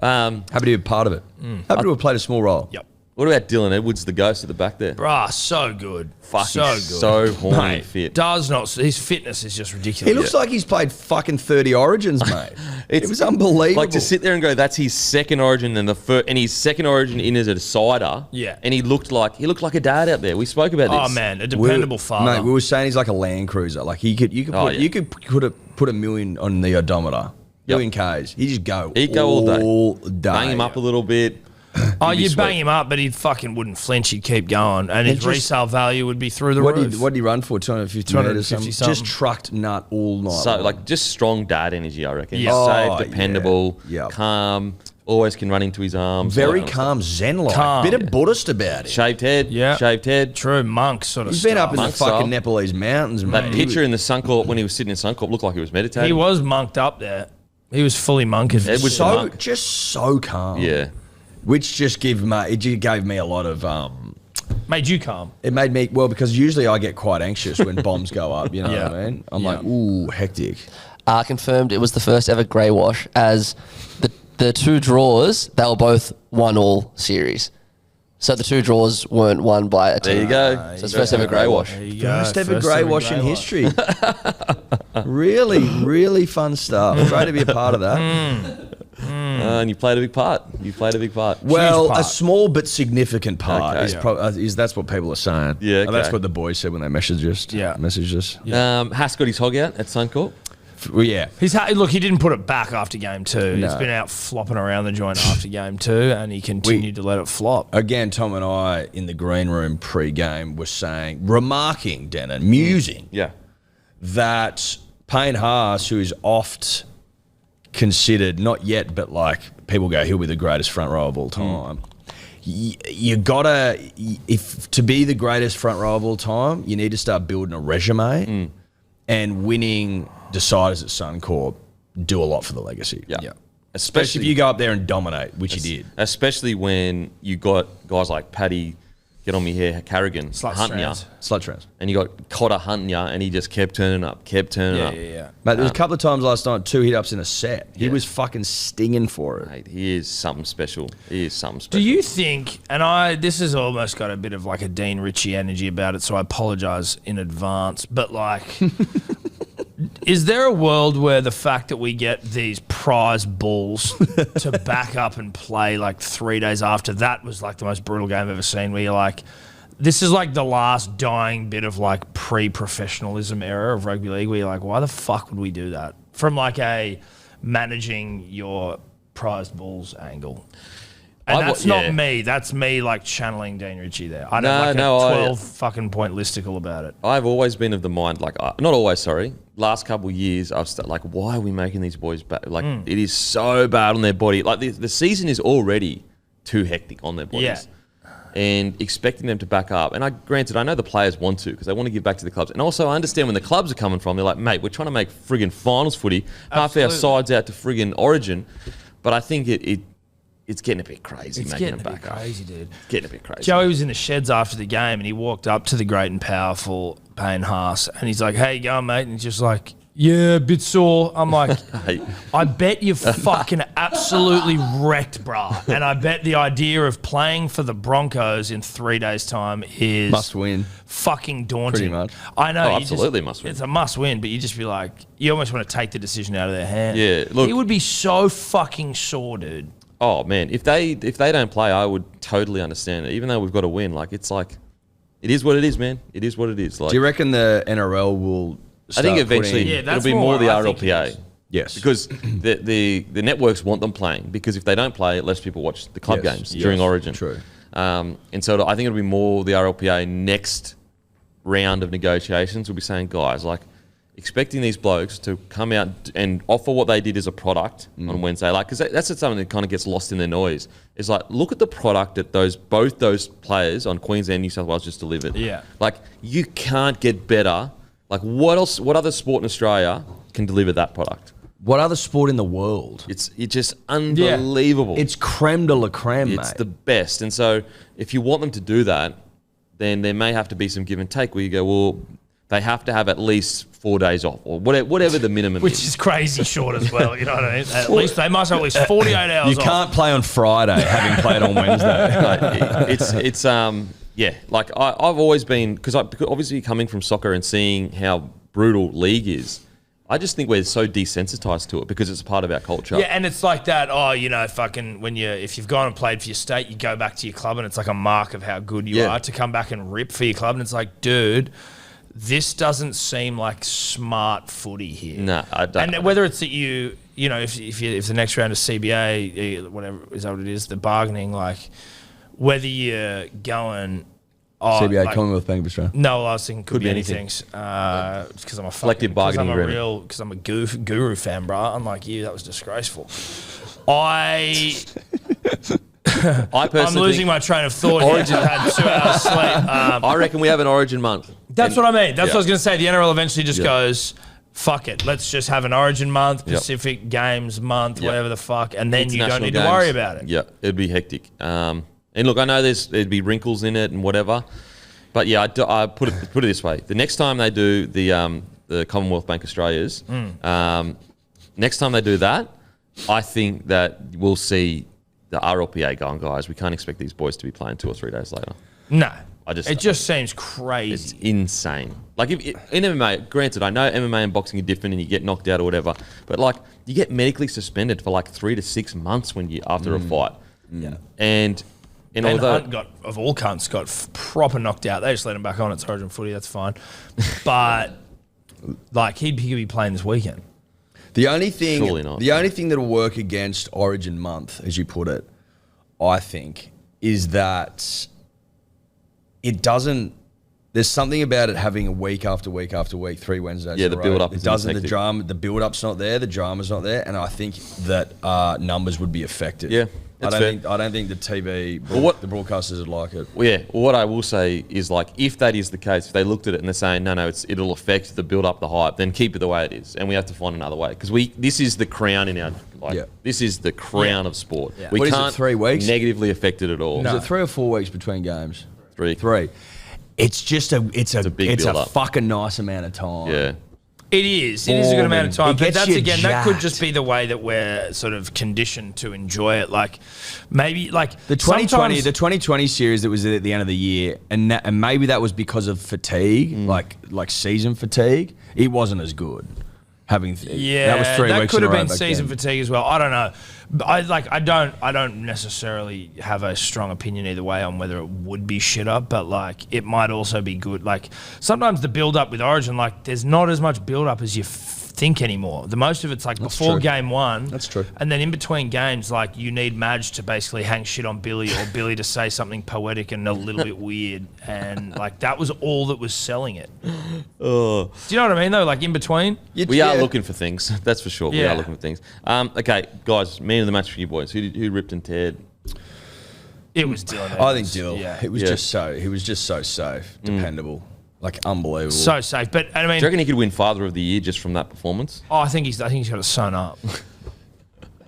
Happy to be part of it. Happy to have played a small role.
Yep.
What about Dylan Edwards, the ghost at the back there?
Bruh, so good.
Fuck,
so
he's
good.
so horny
Mate,
and fit.
Does not. His fitness is just ridiculous.
He looks like he's played fucking 30 Origins, mate. It was unbelievable.
Like to sit there and go, that's his second Origin and and his second Origin in as a decider.
Yeah.
And he looked like a dad out there. We spoke about this.
Oh man, a dependable father.
Mate, we were saying he's like a Land Cruiser. Like you could put a million on the odometer. Million Ks. He just go.
He'd go all day.
day.
Bang him up a little bit.
Oh,
He'd be
you'd
sweet.
bang him up, but he fucking wouldn't flinch. He'd keep going, and his
just-
resale value would be through the
What
roof.
did he run for? 250 metres?
250
Something? Just
something.
trucked nut all night.
So
long.
like just strong dad energy, I reckon.
Yeah.
Safe,
Oh,
dependable,
yeah.
calm, always can run into his arms. all
very
that kind of
calm, zen-like.
Calm.
Bit of Buddhist about it.
stuff. Shaved head.
Yeah.
Shaved head.
True monk sort of.
He's been up in the
Monk
fucking
style.
Nepalese mountains,
That
mate.
picture in the Suncorp when he was sitting in Suncorp looked like he was meditating.
He was monked up there. He was fully monked.
Edwards the
so
monk.
just so calm.
Yeah.
Which just gave me a lot of
Made you calm.
it made me because usually I get quite anxious when bombs go up, you know
Yeah.
what I mean? I'm
Yeah.
like, ooh, hectic.
Confirmed it was the first ever grey wash, as the two draws, they were both 1-1 series. So the two draws weren't won by a team.
There you go.
So it's first ever grey wash.
There you go.
First ever grey wash in history. Really, really fun stuff. Great to be a part of that.
And you played a big part.
Well,
part.
a small but significant part
Okay.
is that's what people are saying.
Yeah,
And that's
okay.
what the boys said when they messaged us.
Haas got his hog out at Suncorp.
Well, yeah.
Look, he didn't put it back after game 2.
No.
He's been out flopping around the joint after game 2, and he continued to let it flop.
Again, Tom and I in the green room pre-game were remarking, Denon, musing
Yeah.
that Payne Haas, who is oft considered, not yet, but like people go, he'll be the greatest front row of all time. You gotta, if to be the greatest front row of all time, you need to start building a resume, and winning deciders at Suncorp do a lot for the legacy.
Yeah.
Especially if you go up there and dominate, which he did.
Especially when you got guys like Paddy, get on me here, Carrigan, hunting ya,
Slut trans.
and you got Cotter hunting ya, and he just kept turning up.
Yeah.
Mate, there was a couple of times last night, 2 hit-ups in a set. He was fucking stinging for it.
Mate, he is something special.
Do you think, and this has almost got a bit of like a Dean Ritchie energy about it, so I apologise in advance, but like, is there a world where the fact that we get these prize bulls to back up and play like 3 days after that was like the most brutal game I've ever seen, where you're like, this is like the last dying bit of like pre-professionalism era of rugby league, where you're like, why the fuck would we do that? From like a managing your prized bulls angle. And that's not me. That's me like channeling Dean Ritchie there. I don't like a 12 fucking point listicle about it.
I've always been of the mind, like, not always, sorry. Last couple of years, I've started, like, why are we making these boys bad? Like, it is so bad on their body. Like, the season is already too hectic on their bodies.
Yeah.
And expecting them to back up. And I know the players want to, because they want to give back to the clubs. And also I understand when the clubs are coming from, they're like, mate, we're trying to make friggin' finals footy. Half our sides out to friggin' Origin. But I think it's getting a bit crazy making them back up.
Crazy, dude.
Getting a bit crazy.
Joey was in the sheds after the game, and he walked up to the great and powerful Payne Haas, and he's like, "How you going, mate?" And he's just like, "Yeah, a bit sore." I'm like,
Hey.
I bet you're fucking absolutely wrecked, brah. And I bet the idea of playing for the Broncos in 3 days' time is
Must win.
fucking daunting.
Pretty much.
I know.
Oh,
you
absolutely must win.
It's a must win, but you just be like, you almost want to take the decision out of their hands.
Yeah, look-
he would be so fucking sore, dude.
Oh man, if they don't play, I would totally understand it. Even though we've got to win, like it is what it is, man. It is what it is. Like,
Do you reckon the NRL will
I think
start
eventually
putting-
Yeah,
it'll
that's
be
more
more the
what I think it
RLPA.
is.
Yes.
Because the networks want them playing, because if they don't play, less people watch the club
Yes,
games
yes,
during Origin.
true.
And so I think it'll be more the RLPA next round of negotiations will be saying, guys, like expecting these blokes to come out and offer what they did as a product on Wednesday, like because that's something that kind of gets lost in the noise. It's like, look at the product that both those players on Queensland, New South Wales just delivered.
Yeah.
Like you can't get better. Like what else? What other sport in Australia can deliver that product?
What other sport in the world?
It's just unbelievable.
It's creme de la creme,
It's
mate.
the best. And so if you want them to do that, then there may have to be some give and take where you go, well, they have to have at least 4 days off or whatever the minimum
Which
is.
is crazy short as well, you know what I mean? At least they must have at least 48 hours
You
off.
can't play on Friday, having played on Wednesday.
Like I've always been, because obviously coming from soccer and seeing how brutal league is, I just think we're so desensitized to it because it's a part of our culture.
Yeah, and it's like that. Oh, you know, fucking if you've gone and played for your state, you go back to your club, and it's like a mark of how good you are to come back and rip for your club. And it's like, dude, this doesn't seem like smart footy here.
No, I don't.
And whether it's that if the next round of CBA, whatever is that what it is, the bargaining, like whether you're going.
CBA, Commonwealth Bank of Australia.
No, I was thinking could be
anything.
anything. Because I'm a
Collective bargaining agreement.
Because I'm a guru fan, bro. Unlike you, that was disgraceful. I'm
personally
losing my train of thought. Origin had 2 hours sleep.
I reckon we have an Origin month.
That's what I mean. That's what I was going to say. The NRL eventually just goes, fuck it. Let's just have an Origin month, Pacific Games month, whatever the fuck, and then you don't need to worry about it.
Yeah, it'd be hectic. And look, I know there'd be wrinkles in it and whatever, but yeah, I put it this way: the next time they do the Commonwealth Bank Australias, next time they do that, I think that we'll see the RLPA going, guys. We can't expect these boys to be playing 2 or 3 days later.
No,
it
just seems crazy.
It's insane. Like in MMA, granted, I know MMA and boxing are different, and you get knocked out or whatever, but like you get medically suspended for like 3 to 6 months after a fight.
Yeah,
and
although Hunt of all cunts got proper knocked out, they just let him back on. It's Origin footy, that's fine. But like he could be playing this weekend.
The only thing that'll work against Origin month, as you put it, I think, is that it doesn't. There's something about it having a week after week after week, 3 Wednesdays.
Yeah, the build up.
It doesn't. The drama, the build up's not there. The drama's not there, and I think that numbers would be affected.
Yeah.
I don't think the TV, the broadcasters would like it.
Well, yeah. Well, what I will say is, like, if that is the case, if they looked at it and they're saying, no, it'll affect the build up, the hype, then keep it the way it is, and we have to find another way because this is the crown in our this is the crown of sport.
Yeah.
We
What is
can't
it, 3 weeks?
negatively affect it at all.
Is it 3 or 4 weeks between games?
3.
3. It's just a
big build-up.
fucking nice amount of time.
Yeah.
It is. It is a good amount of time.
It
But
gets
that's
you
again, that could
jacked.
just be the way that we're sort of conditioned to enjoy it. Like maybe like
The 2020,
sometimes-
the 2020 series that was at the end of the year, and maybe that was because of fatigue, like season fatigue. It wasn't as good. That was 3
that
weeks.
could
in
have
a row
been
back
season
then.
fatigue as well. I don't know. But I don't necessarily have a strong opinion either way on whether it would be shitter, but like it might also be good. Like sometimes the build up with Origin, like there's not as much build up as you think anymore. The most of it's like before
true.
game 1.
That's true.
And then in between games, like you need Madge to basically hang shit on Billy or Billy to say something poetic and a little bit weird. And like that was all that was selling it. Do you know what I mean though? Like in between?
We are looking for things, that's for sure. We
Yeah.
are looking for things. Okay, guys, man of the match for you boys. Who ripped and teared?
It was Dylan.
I think
Evans.
Dill.
Yeah.
He was just so safe, dependable, like unbelievable.
So safe. But I
Do
mean,
you reckon he could win Father of the Year just from that performance?
I think he's got it sewn up.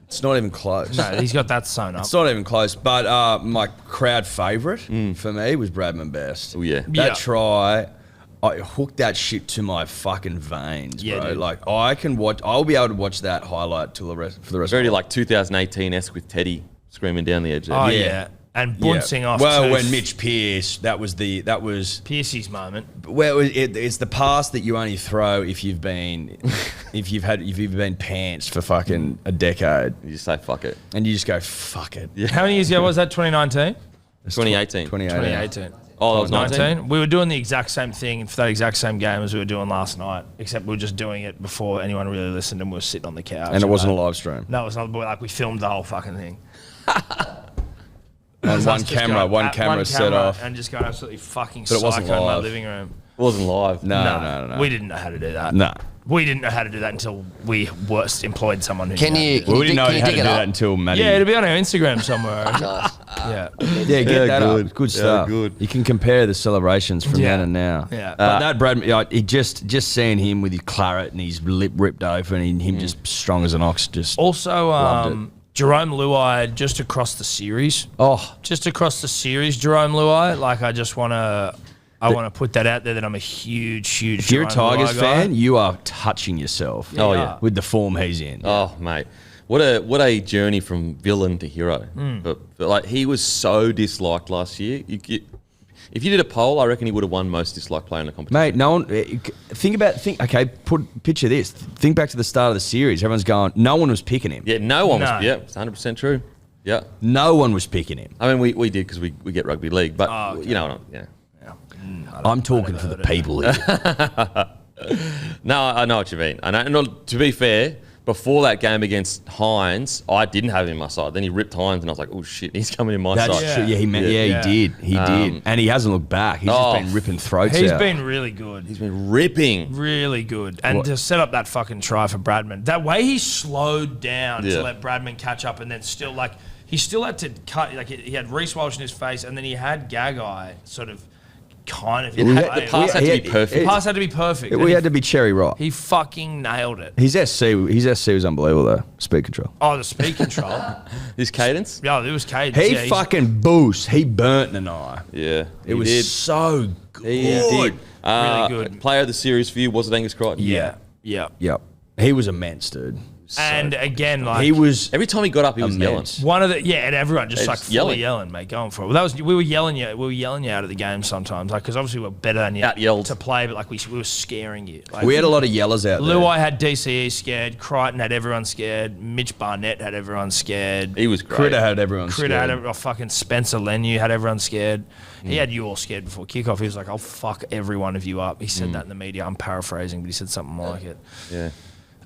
It's not even close.
No, he's got that sewn up.
It's not even close. But my crowd favourite for me was Bradman Best.
Oh, yeah.
That
Yeah.
try, I hooked that shit to my fucking veins,
Yeah,
bro.
dude.
Like I'll be able to watch that highlight for the rest
Very
of my
like 2018-esque with Teddy screaming down the edge there.
Oh
Yeah.
yeah, and buncing off.
Well,
too.
when Mitch Pearce, that was
Piercy's moment.
well, it's the pass that you only throw if you've been pantsed for fucking a decade,
You just say, fuck it.
and you just go fuck it.
How many years ago was that? 2019?
2018.
2018.
Oh, that was 19?
We were doing the exact same thing for that exact same game as we were doing last night, except we were just doing it before anyone really listened, and we were sitting on the couch.
And it wasn't a live stream.
No, it was not. Like we filmed the whole fucking thing.
On one
Just
camera,
going
one
at
camera set off.
and just going absolutely fucking
But it wasn't
psycho in my
live.
living room.
It wasn't live.
No.
We didn't know how to do that.
No.
We didn't know how to do that until we worst employed someone who
Can
knew how
you?
to do
Well, we didn't know
can
how
you
to
dig
do
it
that
up?
until
it.
Maddie.
Yeah, it'll be on our Instagram somewhere.
Nice.
Yeah.
Yeah, get that
good.
up. Good
Yeah,
stuff.
good.
You can compare the celebrations from
Yeah.
then and now.
Yeah.
But that Brad, he just seeing him with his claret and his lip ripped open and him just strong as an ox. Just
Also,
Loved
Jerome Luai just across the series.
oh,
Just across the series, Jerome Luai. Like, I just want to I want to put that out there that I'm a huge
If you're a
Jerome
Tigers
Luai guy.
fan, you are touching yourself.
Oh, yeah.
With the form he's in.
Oh, mate. What a journey from villain to hero. But like, he was so disliked last year. If you did a poll, I reckon he would have won most disliked player in the competition.
Mate, no one. Picture this. Think back to the start of the series. Everyone's going, no one was picking him.
Yeah, no one
No.
was. Yeah, it's 100% true. Yeah.
No one was picking him.
I mean, we did because we get rugby league, but
okay.
you know what yeah.
I'm talking for the people here.
No, I know what you mean. And to be fair, before that game against Hines, I didn't have him in my side. Then he ripped Hines, and I was like, "Oh shit, he's coming in my
That's
side."
true. Yeah, he did. He did. And he hasn't looked back. He's just been ripping throats
He's
out.
been really good.
He's been ripping.
Really good. And
What?
to set up that fucking try for Bradman, that way he slowed down
Yeah.
to let Bradman catch up and then still, like, he still had to cut, like, he had Reece Walsh in his face and then he had Gagai sort of kind of.
The pass had to be
The
perfect.
pass had to be perfect.
We had to be cherry right.
He fucking nailed it.
His SC was unbelievable though. Speed control.
Oh, the speed control.
His cadence.
Yeah, it was Cade.
He
yeah,
fucking boost. He burnt an eye.
Yeah,
It was so good.
He did.
Really good.
Player of the series for you was it Angus Crichton?
Yeah.
Yep. He was immense, dude.
And again, like,
He was
Every time he got up, he was
immense.
one of the and everyone just
They're
like
just
fully
yelling.
yelling, mate, going for it. Well, that was we were yelling you out of the game sometimes, like because obviously we're better than you
Out-yelled.
to play, but like we were scaring you. Like,
We had a lot of yellers out there.
Luai had DCE scared, Crichton had everyone scared, Mitch Barnett had everyone scared,
He was great.
Critter had everyone
Critter
scared.
had fucking Spencer Lenu had everyone scared. He had you all scared before kickoff. He was like, "I'll fuck every one of you up." He said that in the media. I'm paraphrasing, but he said something like it.
Yeah.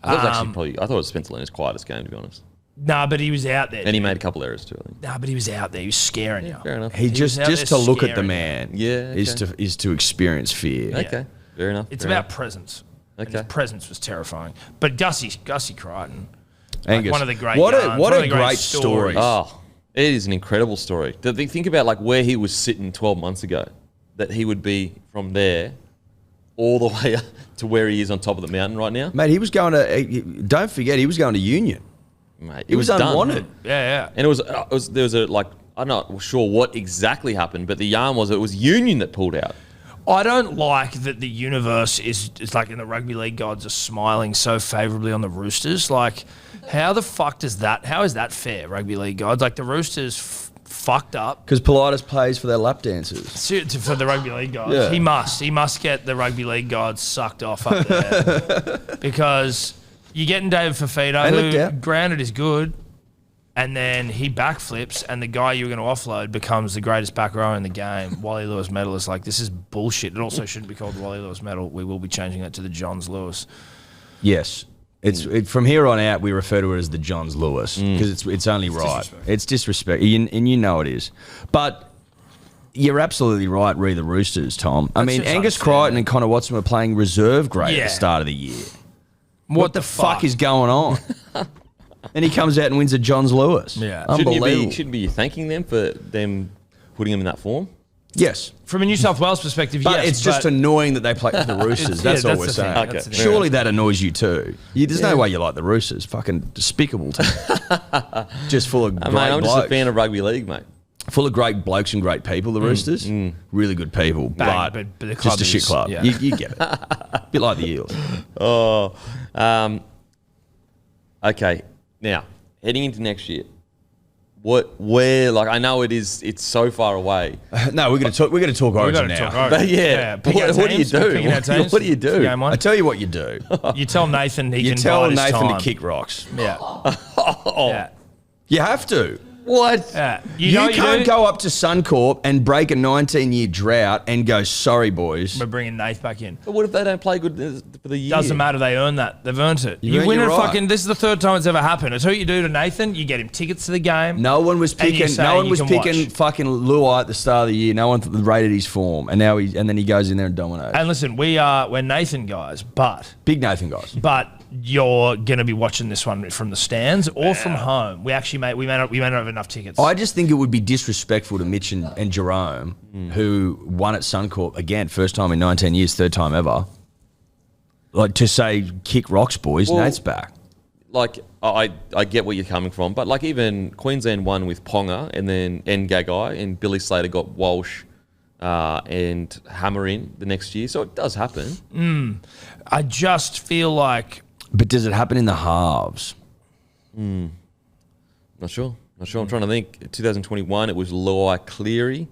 I thought it was actually I thought it was Spencer Leonard's quietest game, to be honest.
Nah, but he was out there.
And he made a couple errors too, I think.
Nah, but he was out there. He was scaring you.
Fair enough.
He just
was out
to
there
look at the
scaring
man.
Yeah,
Is to experience fear.
Okay. Fair enough.
It's
fair
about
enough.
presence. And
Okay.
his presence was terrifying. But Gussie Crichton,
Angus,
one of the great
what
yarns,
a
one of the great
great story.
stories.
Oh, it is an incredible story. Think about like where he was sitting 12 months ago, that he would be from there all the way up to where he is on top of the mountain right now.
Mate, he was going to. Don't forget, he was going to Union.
Mate,
He was
done.
unwanted.
Yeah.
And there was a like, I'm not sure what exactly happened, but the yarn was it was Union that pulled out.
I don't like that the universe is like in the rugby league gods are smiling so favourably on the Roosters. Like, how the fuck how is that fair, rugby league gods? Like, the Roosters fucked up
Because Politis pays for their lap dances.
for the rugby league gods.
Yeah.
He must get the rugby league gods sucked off up there. Because you're getting David Fafita,
They looked
who
out.
granted is good, and then he backflips, and the guy you're going to offload becomes the greatest back row in the game. Wally Lewis medalist. Like, this is bullshit. It also shouldn't be called the Wally Lewis medal. We will be changing that to the Johns Lewis.
Yes. From here on out, we refer to it as the Johns Lewis because it's only right.
disrespect.
It's disrespect, and you know it is. But you're absolutely right. Re the Roosters, Tom. I mean,
just
Angus
unfair,
Crichton
man.
and Connor Watson were playing reserve grade at
Yeah.
the start of the year.
What
The fuck is going on? And he comes out and wins a Johns Lewis.
Yeah.
Unbelievable.
Shouldn't be thanking them for them putting him in that form?
Yes.
From a New South Wales perspective,
But
yes.
it's just annoying that they play for the Roosters. That's all we're
the
saying.
thing.
Okay.
That's the thing.
Surely that annoys you too. There's no way you like the Roosters. Fucking despicable to me. Just full of great
Mate, I'm just
blokes.
a fan of rugby league, mate.
Full of great blokes and great people, the Roosters. Really good people.
Bang,
but
but the club
just a shit
is-
club.
yeah.
You get it. A bit like the Eels.
Oh, okay. Now, heading into next year, I know it's so far away.
No, we're going to talk Origin now.
But yeah,
pick our
what do you
teams.
do?
We're picking our teams.
What do you do?
Game
I
on.
tell you what you do.
You tell Nathan he
You
can
tell
bide his
Nathan
time.
to kick rocks.
Yeah. Yeah.
You have to.
What?
Yeah.
You,
know what
can't
do?
go up to Suncorp and break a 19-year drought and go, sorry, boys.
We're bringing Nath back in.
But what if they don't play good for the year?
Doesn't matter. They earn that. They've earned it. You
earned
win
your
it.
right.
Fucking. This is the third time it's ever happened. It's what you do to Nathan. You get him tickets to the game.
No one was
And you
picking.
say
No one
you
was
can
picking
watch.
fucking Luai at the start of the year. No one rated his form, and then he goes in there and dominates.
And listen, we're Nathan guys, but
Big Nathan guys.
you're gonna be watching this one from the stands or from home. We may not have enough tickets.
I just think it would be disrespectful to Mitch and Jerome, who won at Suncorp again, first time in 19 years, third time ever. Like to say, kick rocks, boys.
Well,
Nate's back.
Like, I get where you're coming from, but like even Queensland won with Ponga and then Gagai and Billy Slater got Walsh, and hammer in the next year. So it does happen.
I just feel like
But does it happen in the halves?
Not sure. I'm trying to think. 2021, it was Luai Cleary.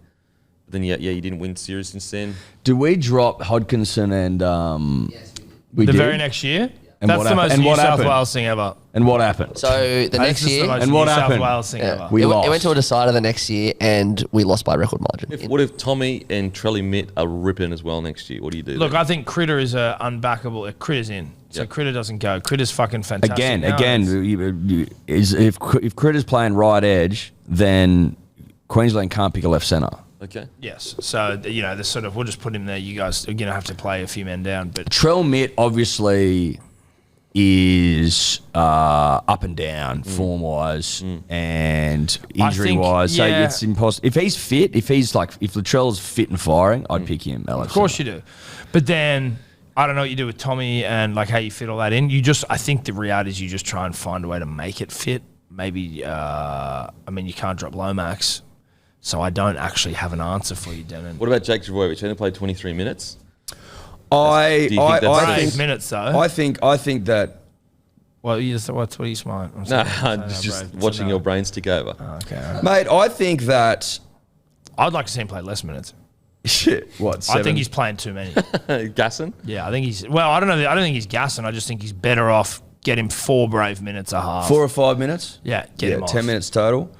But then, you didn't win series since then.
Do we drop Hodkinson and
Yes, we did.
we
the
did?
very next year.
And
That's
what
the
happened?
most
And
New
what
South
happened?
Wales thing ever.
And what happened?
So the next
This is the
year,
most
And what
New
happened?
South Wales thing ever.
We
it
lost.
went to a decider the next year, and we lost by record margin.
What if Tommy and Trelly Mitt are ripping as well next year? What do you do?
Look,
then?
I think Critter is a unbackable. Critter's in, so
Yep.
Critter doesn't go. Critter's fucking fantastic.
Again,
now.
if Critter's playing right edge, then Queensland can't pick a left centre.
Okay.
Yes. So the sort of we'll just put him there. You guys are gonna have to play a few men down, but
Trell Mitt obviously is up and down form wise and injury wise. So
yeah.
it's impossible. If he's fit, if Latrell's fit and firing, I'd pick him.
of course you do. But then I don't know what you do with Tommy and like how you fit all that in. I think the reality is you just try and find a way to make it fit. Maybe you can't drop Lomax, so I don't actually have an answer for you, Denon.
What about Jake Trbojevic? He only played 23 minutes.
I
Do you think that's
think
Brave minutes though.
I think that
Well, what are you smart? I'm
No,
sorry.
just
Brave.
watching
So
your brains tick over.
Okay. all right.
mate, I think that
I'd like to see him play less minutes.
shit. What?
I
Seven?
think he's playing too many.
Gasson?
Yeah, I think he's. Well, I don't know. I don't think he's gassing. I just think he's better off. Get him 4 brave minutes a half.
4 or 5 minutes.
Yeah, get him off.
10 minutes total.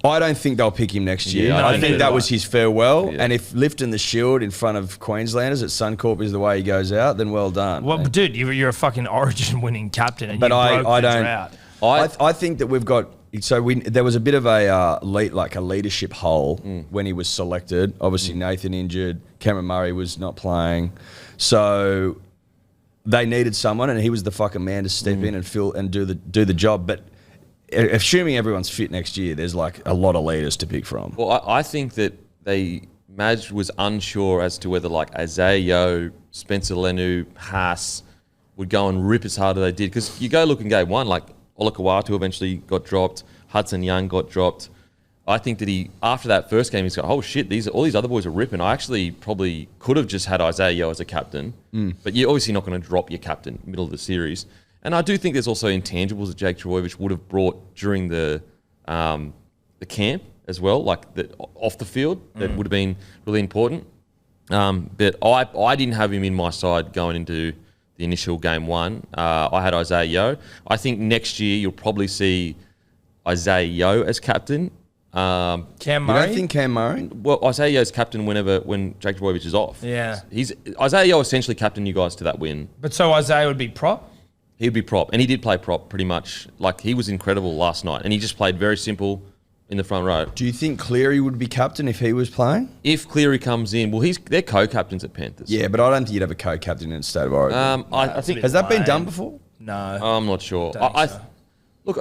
I don't think they'll pick him next year.
Yeah,
I
neither
think
do
that
I.
was his farewell.
Yeah.
And if lifting the shield in front of Queenslanders at Suncorp is the way he goes out, then well done.
Well, dude, you're a fucking Origin winning captain, and
But
you
I
broke the
don't-
drought.
I think that we've got. So there was a bit of a leadership hole when he was selected. Obviously, Nathan injured. Cameron Murray was not playing, so they needed someone, and he was the fucking man to step in and fill and do the job. But assuming everyone's fit next year, there's like a lot of leaders to pick from.
Well, I think that Madge was unsure as to whether like Isaiah Yeo, Spencer Lenu, Haas would go and rip as hard as they did. Because you go look in game one, like Olakawatu eventually got dropped, Hudson Young got dropped. I think that after that first game, he's got, oh shit, all these other boys are ripping. I actually probably could have just had Isaiah Yeo as a captain, but you're obviously not going to drop your captain middle of the series. And I do think there's also intangibles that Jake Trbojevic would have brought during the camp as well, like off the field, that would have been really important. But I didn't have him in my side going into the initial game one. I had Isaiah Yeo. I think next year you'll probably see Isaiah Yeo as captain.
Cam
You
Murray.
don't think Cam Murray?
Well, Isaiah Yeo's captain when Jake Trbojevic is off.
Yeah.
Isaiah Yeo essentially captained you guys to that win.
But so Isaiah would be prop.
He would be prop, and he did play prop pretty much. Like he was incredible last night, and he just played very simple in the front row.
Do you think Cleary would be captain if he was playing?
If Cleary comes in, well, they're co-captains at Panthers.
Yeah, but I don't think you'd have a co-captain in State of Origin.
I think
Has that been
lame.
done before?
No.
I'm not sure.
Don't so.
Look,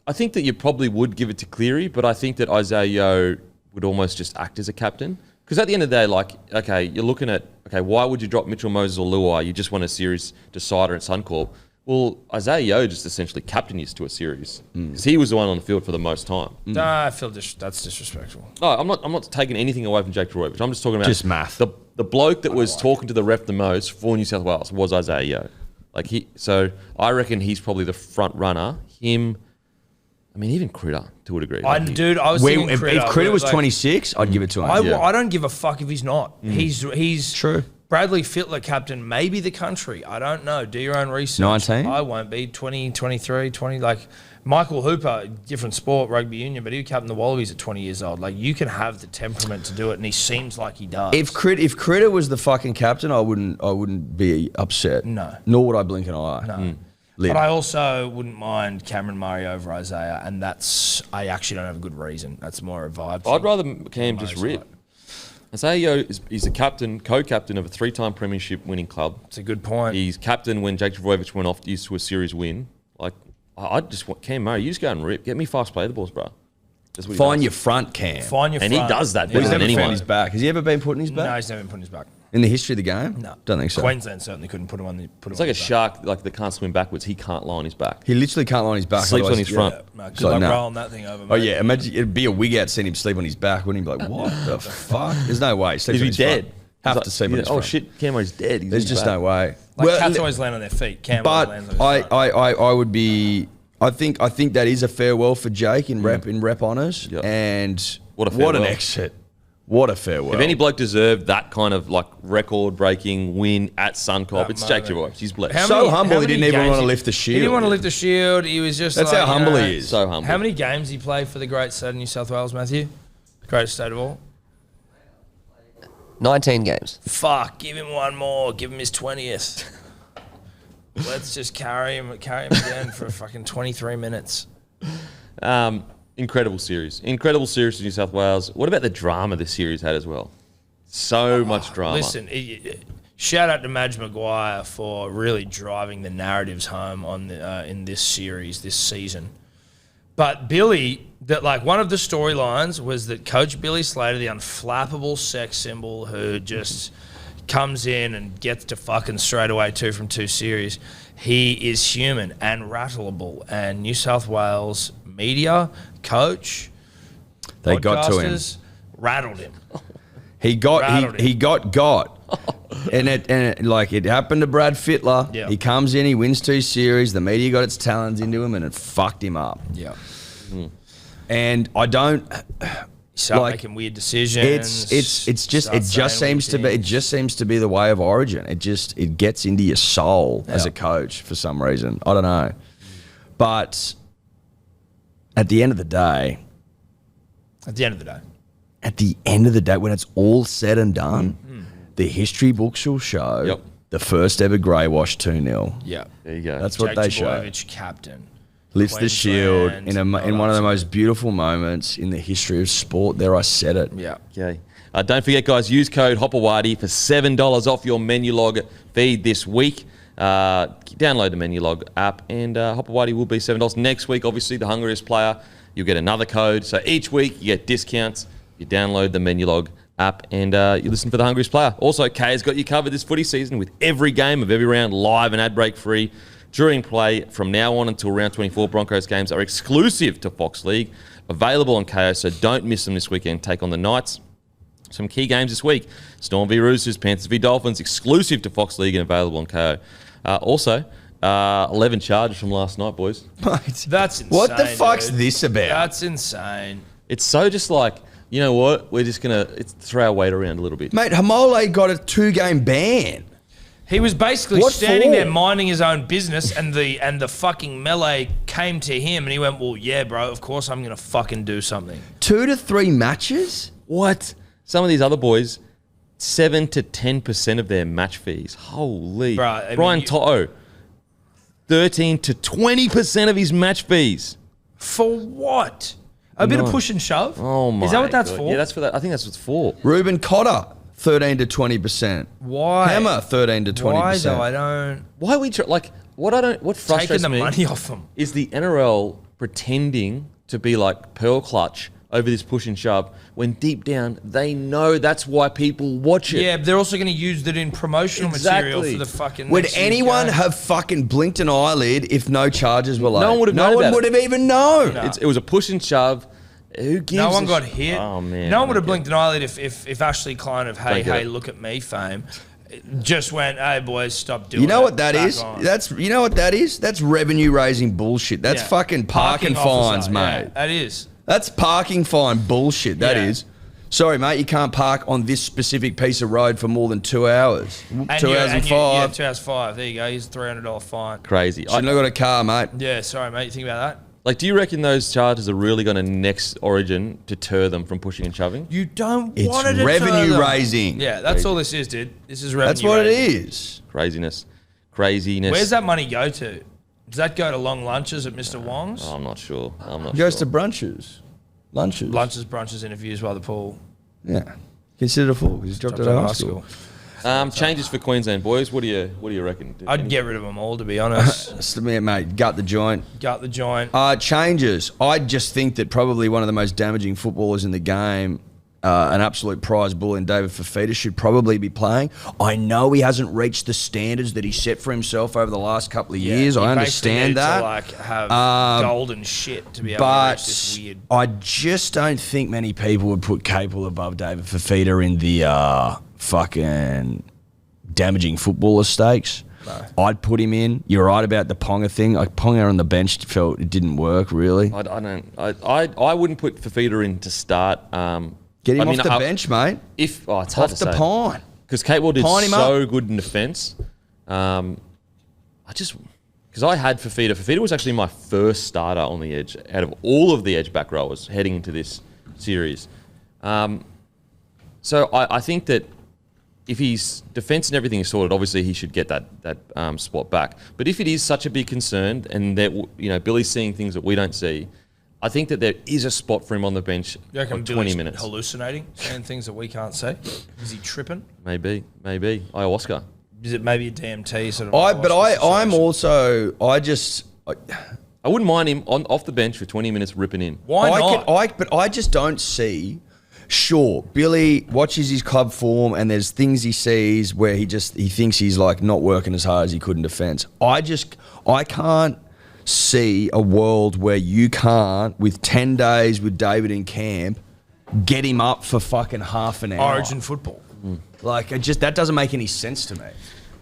I think that you probably would give it to Cleary, but I think that Isaiah Yeo would almost just act as a captain. Because at the end of the day, like, okay, you're looking at, okay, why would you drop Mitchell Moses or Luai? You just won a series decider at Suncorp. Well, Isaiah Yeo just essentially captained you to a series because he was the one on the field for the most time.
Nah, I feel that's disrespectful.
No, I'm not taking anything away from Jake Trbojevic. I'm just talking about
Just math.
The bloke that was talking to the ref the most for New South Wales was Isaiah Yeo. So I reckon he's probably the front runner. Him, I mean, even Critter to a degree.
I was thinking
If
Critter.
Critter was
like,
26, I'd give it to him.
I don't give a fuck if he's not. He's
True.
Bradley Fittler captain, maybe the country. I don't know. Do your own research.
19?
I won't be. 20, 23, 20. Like Michael Hooper, different sport, rugby union, but he captained the Wallabies at 20 years old. Like you can have the temperament to do it, and he seems like he does.
If Critter was the fucking captain, I wouldn't be upset.
No.
Nor would I blink an eye.
No.
Lid.
But I also wouldn't mind Cameron Murray over Isaiah, and I actually don't have a good reason. That's more a vibe thing.
I'd rather Cam just
Murray's
rip.
right.
Isaiah Yeo is the captain, co-captain of a 3-time premiership winning club.
It's a good point.
He's captain when Jake Trbojevic went off used to a series win. Like, I just want Cam Murray. You just go and rip. Get me fast play the balls, bro. That's what he
Find
does.
your front, Cam.
Find your
And he
front.
does that
He's
better than
never
anyone.
found his back. Has he ever been put in his back?
No, he's never been put in his back.
In the history of the game?
No.
Don't think so.
Queensland certainly couldn't put him on the.
It's like a shark, like that can't swim backwards. He can't lie on his back.
He literally can't lie on his back.
Sleeps on his front.
No, good
So,
luck
no.
rolling that thing over.
Oh,
mate.
yeah. Imagine it'd be a wig out seeing him sleep on his back. Wouldn't he be like, what the fuck? There's no way. Sleeps
He'd
on
be
his
dead.
front. Have to sleep on his
Oh
front.
shit, Camero's dead. He's
There's
on his
just
back.
no way.
Like cats always land on their feet. Cam always
But
lands on his front.
I would be. I think that is a farewell for Jake in rep honours.
Yep.
And
What a
an
farewell.
exit. What a farewell.
If any bloke deserved that kind of like record-breaking win at Suncorp,
That
it's Jake
moment.
Javoyevich. He's blessed.
How
So
many-
humble
how
he
many
didn't even
games
want to lift the
He didn't
shield.
want to lift the shield. He was just
That's
like,
how humble
you know,
he is.
So humble.
How many games he played for the great state of New South Wales, Matthew? Greatest state of all?
19 games.
Fuck, give him one more. Give him his 20th. Let's just carry him again for fucking 23 minutes.
Incredible series. Incredible series to New South Wales. What about the drama this series had as well? So much drama.
Listen, shout out to Madge Maguire for really driving the narratives home on in this series, this season. But Billy, one of the storylines was that Coach Billy Slater, the unflappable sex symbol who just comes in and gets to fucking straight away 2 from 2 series, he is human and rattleable. And New South Wales media, coach,
They got to him.
podcasters rattled him.
He got
Rattled
he
him.
got. And it happened to Brad Fittler.
Yeah.
He comes in, he wins 2 series. The media got its talons into him, and it fucked him up.
Yeah.
And I don't.
Start
Like,
making weird decisions.
It just
start saying
seems to be.
weird
It
things.
just seems to be the way of Origin. It gets into your soul as
Yeah.
a coach for some reason. I don't know, but at the end of the day,
At the end of the day.
when it's all said and done, the history books will show
Yep.
the first ever grey wash 2-0.
Yeah.
There you go.
That's what
Jake
they show.
Javoyevich, captain.
Lifts the shield
Queensland,
in one of the most beautiful moments in the history of sport. There, I said it.
Yeah.
Okay. Don't forget, guys, use code HOPPAWADI for $7 off your Menulog feed this week. Download the Menulog app, and HOPPAWADI will be $7. Next week, obviously, the hungriest player, you'll get another code. So each week, you get discounts. You download the Menulog app, and you listen for the hungriest player. Also, Kay has got you covered this footy season with every game of every round live and ad break free. During play from now on until round 24, Broncos games are exclusive to Fox League, available on KO, so don't miss them this weekend. Take on the Knights. Some key games this week: Storm v Roosters, Panthers v Dolphins, exclusive to Fox League and available on KO. Also, 11 charges from last night, boys.
Mate,
That's insane.
what the fuck's
dude.
this about?
That's insane.
It's so just like, you know what? We're just going to throw our weight around a little bit.
Mate, Hamole got a 2-game ban.
He was basically
What
standing
for?
there minding his own business, and the fucking melee came to him, and he went, "Well, yeah, bro. Of course, I'm gonna fucking do something."
2 to 3 matches?
What? Some of these other boys, 7 to 10% of their match fees. Holy.
Bruh, I mean,
Brian
you-
Toto, 13 to 20% of his match fees.
For what? A bit of push and shove.
Oh my.
Is that what that's
God.
for?
Yeah, that's for that. I think that's what it's for.
Ruben Cotter, 13 to 20%.
Why?
Hammer, 13 to 20%.
Why though? I don't
Why are we what frustrates
taking the
me
money off him.
is the NRL pretending to be like pearl clutch over this push and shove when deep down they know that's why people watch it.
Yeah, but they're also going to use that in promotional material
Exactly.
for the fucking.
Would
next year's
anyone
game.
have fucking blinked an eyelid if no charges were laid?
No one would have
No
known
one
about
would
it.
have even known.
It was a push and shove. Who gives
No one
a
got
sh-
hit.
Oh man.
No one would have
Okay.
blinked an eyelid if Ashley Klein of
Don't get it.
look at me fame just went, hey boys, stop doing.
You know
it.
what that
Back
is?
on."
You know what that is? That's revenue raising bullshit. That's
Yeah.
fucking parking fines,
officer,
mate.
Yeah, that is.
That's parking fine bullshit. That
Yeah.
is. Sorry, mate, you can't park on this specific piece of road for more than 2 hours. 2 hours and 5.
Yeah, 2 hours 5. There you go. Here's a $300 fine.
Crazy.
Shouldn't have got a car, mate.
Yeah, sorry, mate. You think about that?
Like, do you reckon those charges are really going to next Origin deter them from pushing and shoving?
You don't
It's
want to deter
revenue
them.
raising.
Yeah, that's all this is, dude. This is revenue.
That's what
raising.
it is.
Craziness.
Where's that money go to? Does that go to long lunches at Mr. Wong's?
I'm not sure.
It goes to brunches, lunches.
Lunches, brunches, interviews by the pool.
Yeah. Consider it full because he's dropped out of high school.
Changes for Queensland, boys. What do you reckon?
I'd get rid of them all, to be honest.
Mate, gut the joint.
Gut the joint.
Changes. I just think that probably one of the most damaging footballers in the game an absolute prize bull in David Fafita should probably be playing. I know he hasn't reached the standards that he set for himself over the last couple of years. I understand that.
To like have golden shit to be able to reach this weird.
I just don't think many people would put Capel above David Fafita in the fucking damaging footballer stakes. No. I'd put him in. You're right about the Ponga thing. Like Ponga on the bench felt it didn't work really.
I wouldn't put Fafita in to start.
Get him off the bench, mate.
It's hard to say.
Off the pine.
Because Capel did so good in defence. Because I had Fafita. Fafita was actually my first starter on the edge out of all of the edge back rowers heading into this series. So I think that if his defence and everything is sorted, obviously he should get that spot back. But if it is such a big concern and that Billy's seeing things that we don't see, I think that there is a spot for him on the bench for 20 minutes.
Hallucinating, saying things that we can't say. Is he tripping?
Maybe ayahuasca.
Is it maybe a DMT sort of?
I wouldn't mind him off the bench for 20 minutes ripping in.
Why not?
But I just don't see. Sure, Billy watches his club form, and there's things he sees where he thinks he's like not working as hard as he could in defence. I can't see a world where you can't, with 10 days with David in camp, get him up for fucking half an hour.
Origin football.
Like, that doesn't make any sense to me.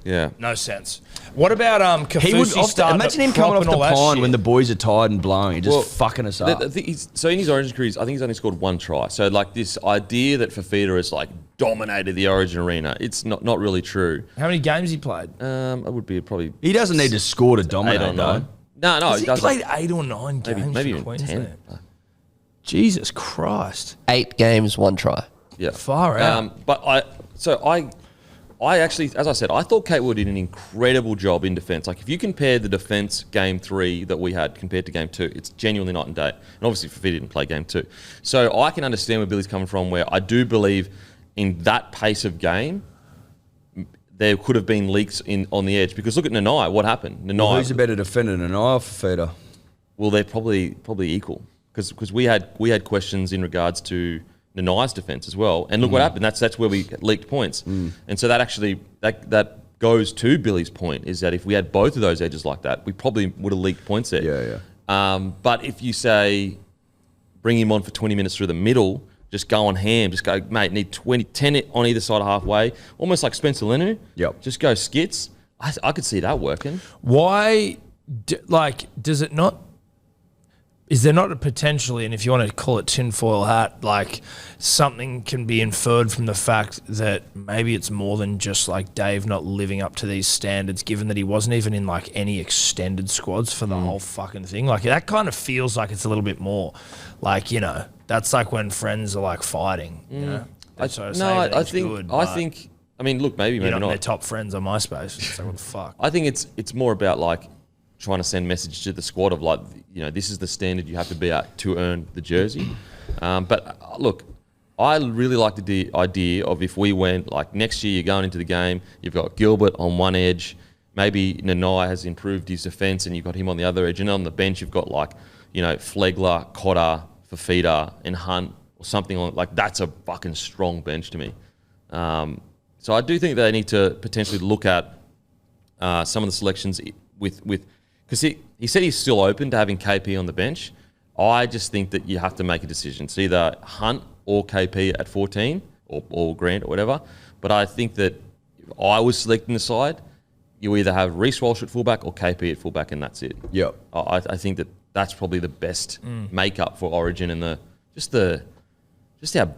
Yeah.
No sense. What about Kafusi starting
imagine him coming off the pine when the boys are tired and blowing, just fucking us up.
So in his Origin career, I think he's only scored one try. So like this idea that Fafita has like dominated the Origin arena, it's not really true.
How many games he played?
It would be probably.
He doesn't need to score to dominate,
8 or 9. No,
he played 8 or 9 games.
Maybe
for
even
Queensland.
10.
Jesus Christ!
8 games, 1 try.
Yeah,
far out.
But I actually, as I said, I thought Kate Wood did an incredible job in defence. Like, if you compare the defence game 3 that we had compared to game 2, it's genuinely night and day. And obviously, Fafita didn't play game 2. So I can understand where Billy's coming from, where I do believe in that pace of game, there could have been leaks on the edge. Because look at Nanai, what happened? Nanai,
who's a better defender, Nanai or Fafita?
Well, they're probably equal. Because we had questions in regards to Nanai's defence as well, and look what happened. That's where we leaked points, and so that actually that goes to Billy's point, is that if we had both of those edges like that, we probably would have leaked points there. Yeah. But if you say bring him on for 20 minutes through the middle, just go on ham, just go, mate, need 10 on either side of halfway, almost like Spencer Lenu.
Yep.
Just go skits. I could see that working.
Why, does it not? Is there not a potentially, and if you want to call it tinfoil hat, like something can be inferred from the fact that maybe it's more than just like Dave not living up to these standards, given that he wasn't even in like any extended squads for the whole fucking thing. Like that kind of feels like it's a little bit more like, that's like when friends are like fighting,
I think, look, maybe
not.
not.
They're top friends on MySpace. It's like, what the fuck?
I think it's more about like trying to send message to the squad of like, this is the standard you have to be at to earn the jersey. But look, I really like the idea of if we went like next year, you're going into the game, you've got Gilbert on one edge, maybe Nanai has improved his defence and you've got him on the other edge, and on the bench you've got like, Flegler, Cotter, Fafita and Hunt or something like that's a fucking strong bench to me. So I do think they need to potentially look at some of the selections with because he said he's still open to having KP on the bench. I just think that you have to make a decision. It's either Hunt or KP at 14 or Grant or whatever. But I think that if I was selecting the side, you either have Reece Walsh at fullback or KP at fullback, and that's it.
Yep.
I think that that's probably the best makeup for Origin, and just how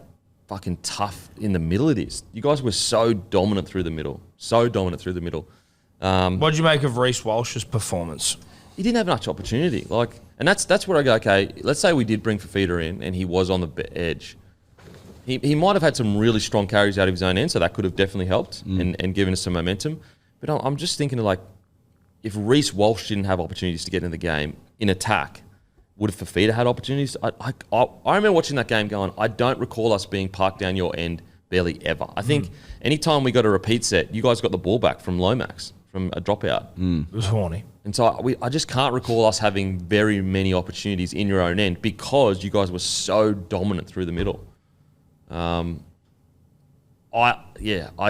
fucking tough in the middle it is. You guys were so dominant through the middle.
What did you make of Reece Walsh's performance?
He didn't have much opportunity. And that's where I go, okay, let's say we did bring Fafita in and he was on the edge. He might have had some really strong carries out of his own end, so that could have definitely helped and given us some momentum. But I'm just thinking of if Reece Walsh didn't have opportunities to get in the game in attack, would have Fafita had opportunities? I remember watching that game going, I don't recall us being parked down your end barely ever. I think anytime we got a repeat set, you guys got the ball back from Lomax, from a dropout.
It was horny.
And so I just can't recall us having very many opportunities in your own end because you guys were so dominant through the middle. I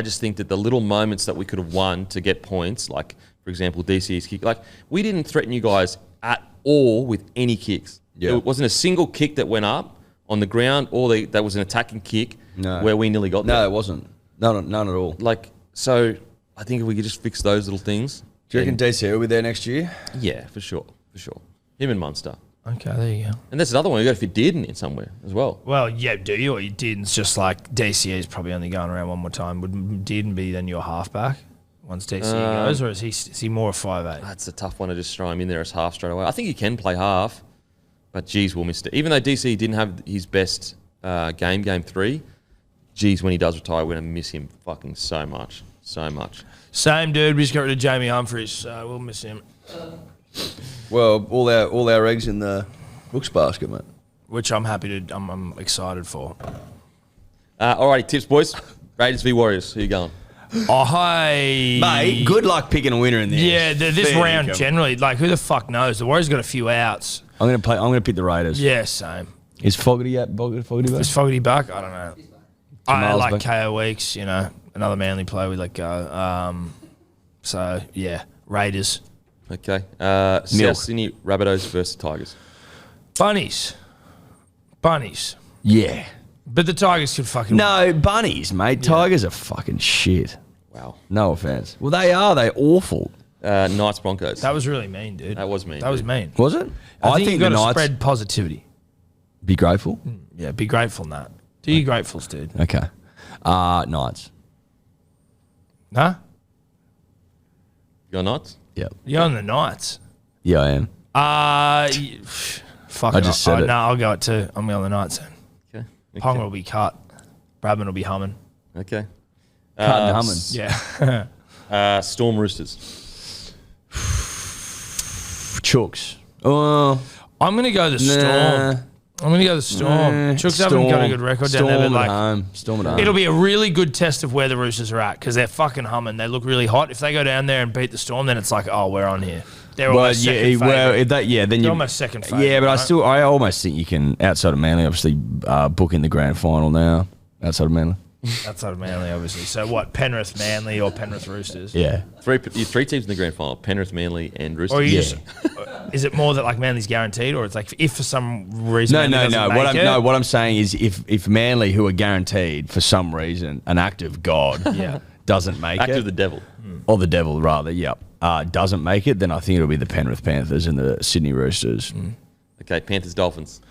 just think that the little moments that we could have won to get points, like for example DC's kick, like we didn't threaten you guys at all with any kicks.
Yeah.
There wasn't a single kick that went up on the ground, or that was an attacking kick where we nearly got there.
No, it wasn't. None at all.
Like, so I think if we could just fix those little things.
Do you reckon DC will be there next year?
Yeah, for sure. Him and Munster.
Okay, there you go.
And that's another one. You got to fit Dearden in somewhere as well.
Well, yeah, do you? Or you Dearden's just like DCE is probably only going around one more time. Would Dearden be then your halfback once DCE goes, or is he more a 5'8"?
That's a tough one to just throw him in there as half straight away. I think he can play half, but geez, we'll miss it. Even though DC didn't have his best game 3, geez, when he does retire, we're going to miss him fucking so much.
Same dude. We just got rid of Jamie Humphries, so we'll miss him.
Well, all our eggs in the Brooks basket, mate.
Which I'm happy to. I'm excited for.
Alrighty, tips, boys. Raiders v Warriors. Who you going?
Oh, hi,
Mate, good luck picking a winner in this.
Yeah, this
Fair
round
income.
generally, like who the fuck knows? The Warriors got a few outs.
I'm gonna pick the Raiders.
Yeah, same.
Is Fogarty Fogarty back?
Is Fogarty back? I don't know. I
Jamal's
like
back.
KO Weeks. You know, another Manly player we let go. So yeah, Raiders.
Okay. South Sydney Rabbitohs versus Tigers.
Bunnies.
Yeah.
But the Tigers could fucking
No, bunnies, mate. Tigers are fucking shit.
Wow.
No offense. Well, they are. They're awful.
Knights Broncos.
That was really mean, dude.
That was mean,
That was
dude.
mean.
Was it?
I think you got
the
to
Knights.
spread positivity.
Be grateful.
Yeah, be grateful in that. Do you gratefuls, dude?
Okay. Knights.
Huh?
You're Knights?
Yep.
You're on the Knights.
Yeah, I am.
Fuck
I
it.
just said it.
No, I'll go it too. I'm on the Knights then.
Okay.
Ponga will be cut. Bradman will be humming.
Okay.
Cutting humming.
Yeah.
Storm Roosters.
Chooks. Oh,
I'm going to go the Storm.
nah.
I'm going to go the Storm. Chooks haven't got a good record down there, but like,
home. Storm at home.
it'll be a really good test of where the Roosters are at because they're fucking humming. They look really hot. If they go down there and beat the Storm, then it's like, oh, we're on here. They're almost second favourite.
then
They're
you
almost second favourite.
Yeah, but
right?
I almost think you can, outside of Manly, obviously book in the grand final now. Outside of Manly.
Outside of Manly, obviously. So what, Penrith, Manly or Penrith Roosters?
Yeah.
Three teams in the grand final: Penrith, Manly, and Roosters.
Or you
Yeah.
just, is it more that like Manly's guaranteed, or it's like if for some reason
No.
Manly doesn't make it?
What I'm saying is if Manly, who are guaranteed for some reason, an act of God,
Yeah.
doesn't make
Act
it,
of the devil.
or the devil rather, doesn't make it, then I think it'll be the Penrith Panthers and the Sydney Roosters.
Okay, Panthers, Dolphins.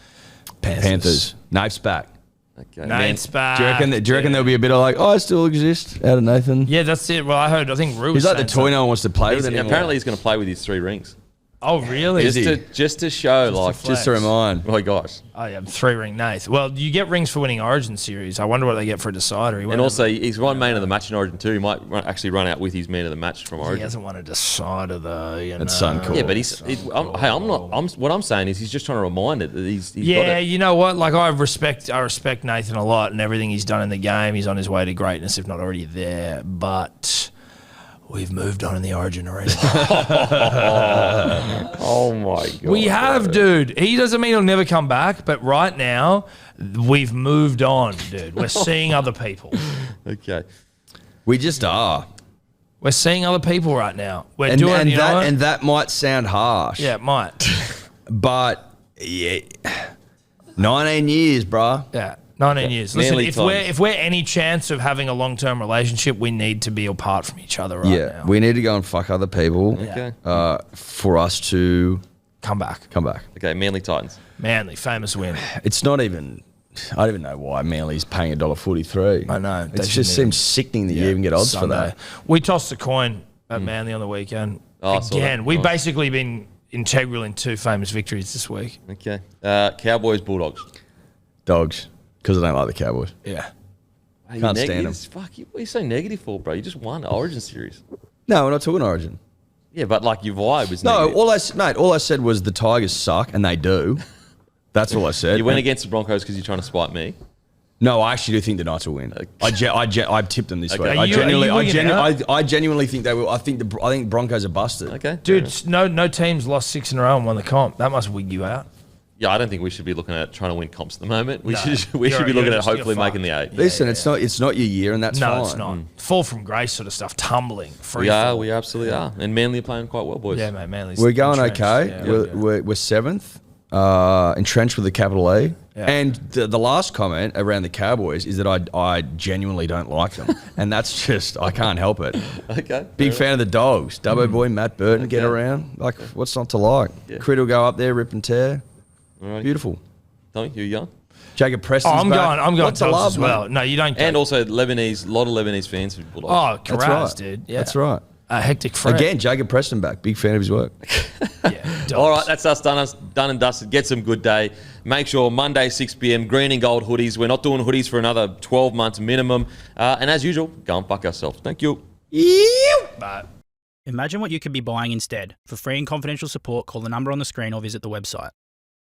Panthers. Naif's back.
Okay.
Nate's back.
Do you reckon there'll be a bit of like, I still exist out of Nathan?
Yeah, that's it. Well, I think Rue was
He's like the
saying
toy no one wants to play with
He's-
anymore.
apparently, he's going to play with his 3 rings.
Oh, really?
Is he?
Just to show,
to
like,
flex.
Just to remind.
oh my gosh.
Oh, yeah, 3-ring Nath. Well, you get rings for winning Origin Series. I wonder what they get for a decider.
And also, he's won man of the match in Origin too. He might actually run out with his man of the match from
he
Origin.
hasn't won a decider though. You
That's
know.
so cool.
Yeah, but what I'm saying is he's just trying to remind it that he's got
Yeah,
it.
you know what? Like I respect Nathan a lot and everything he's done in the game. He's on his way to greatness, if not already there. But we've moved on in the Origin already.
Oh my god.
We have, dude. He doesn't mean he'll never come back, but right now we've moved on, dude. We're seeing other people.
Okay.
We just are.
We're seeing other people right now. We're
And,
doing
and
you know
that
what?
and that might sound harsh.
Yeah, it might.
But yeah, 19 years, bruh.
Yeah. 19 years. Listen,
Manly times.
if we're any chance of having a long-term relationship, we need to be apart from each other right
Yeah,
now.
we need to go and fuck other people
Okay.
for us to
Come back.
come back.
Okay. Manly Titans.
Manly, famous win.
It's not even. I don't even know why Manly's paying $1.43.
I know.
It just seems sickening that you even get odds for
Sunday.
that.
We tossed a coin at Manly on the weekend.
Oh, I saw that.
Again, we've
Nice.
basically been integral in 2 famous victories this week.
Okay. Cowboys Bulldogs.
Dogs, because I don't like the Cowboys.
Yeah.
Hey,
Can't
you're
stand 'em.
Fuck, what are you so negative for, bro? You just won the Origin series.
No, we're not talking Origin.
Yeah, but like your vibe is
No,
negative.
all I said was the Tigers suck, and they do. That's all I said.
You went
And-
against the Broncos because you're trying to spite me.
No, I actually do think the Knights will win. I tipped them this
Okay.
week.
Are
I
you wigging
genuinely think they will. I think Broncos are busted.
Okay.
Dude, no teams lost 6 in a row and won the comp. That must wig you out.
Yeah, I don't think we should be looking at trying to win comps at the moment. We
No,
should be
you're
looking at
just- you're
hopefully making the
fucked.
8.
Listen, it's not your year, and that's
No,
fine.
it's not. Fall from grace sort of stuff, tumbling, free
We are.
fall.
We absolutely are. And Manly are playing quite well, boys.
Yeah, mate, Manly's
We're going
entrenched.
okay.
Yeah,
We're seventh, entrenched with a capital E.
Yeah.
And the last comment around the Cowboys is that I genuinely don't like them, and that's just I can't help it.
Okay.
Big fan of the Dogs. Dubbo boy Matt Burton get
Okay.
around. Like, what's not to like?
Yeah.
Crit will go up there, rip and tear.
Alrighty.
Beautiful.
Tommy, you're young.
Jacob Preston's
I'm
back.
going
Lots of
Dogs
love,
as well.
mate.
No, you don't.
And also a lot of Lebanese fans for Bulldogs.
oh,
That's
Karaz,
right,
dude. Yeah,
That's right.
Hectic Fred.
Again, Jacob Preston back. Big fan of his work.
Yeah, Dogs.
All right, that's us done and dusted. Get some good day. Make sure Monday 6 p.m. green and gold hoodies. We're not doing hoodies for another 12 months minimum. And as usual, go and fuck ourselves. Thank you.
But
Imagine what you could be buying instead. For free and confidential support, call the number on the screen or visit the website.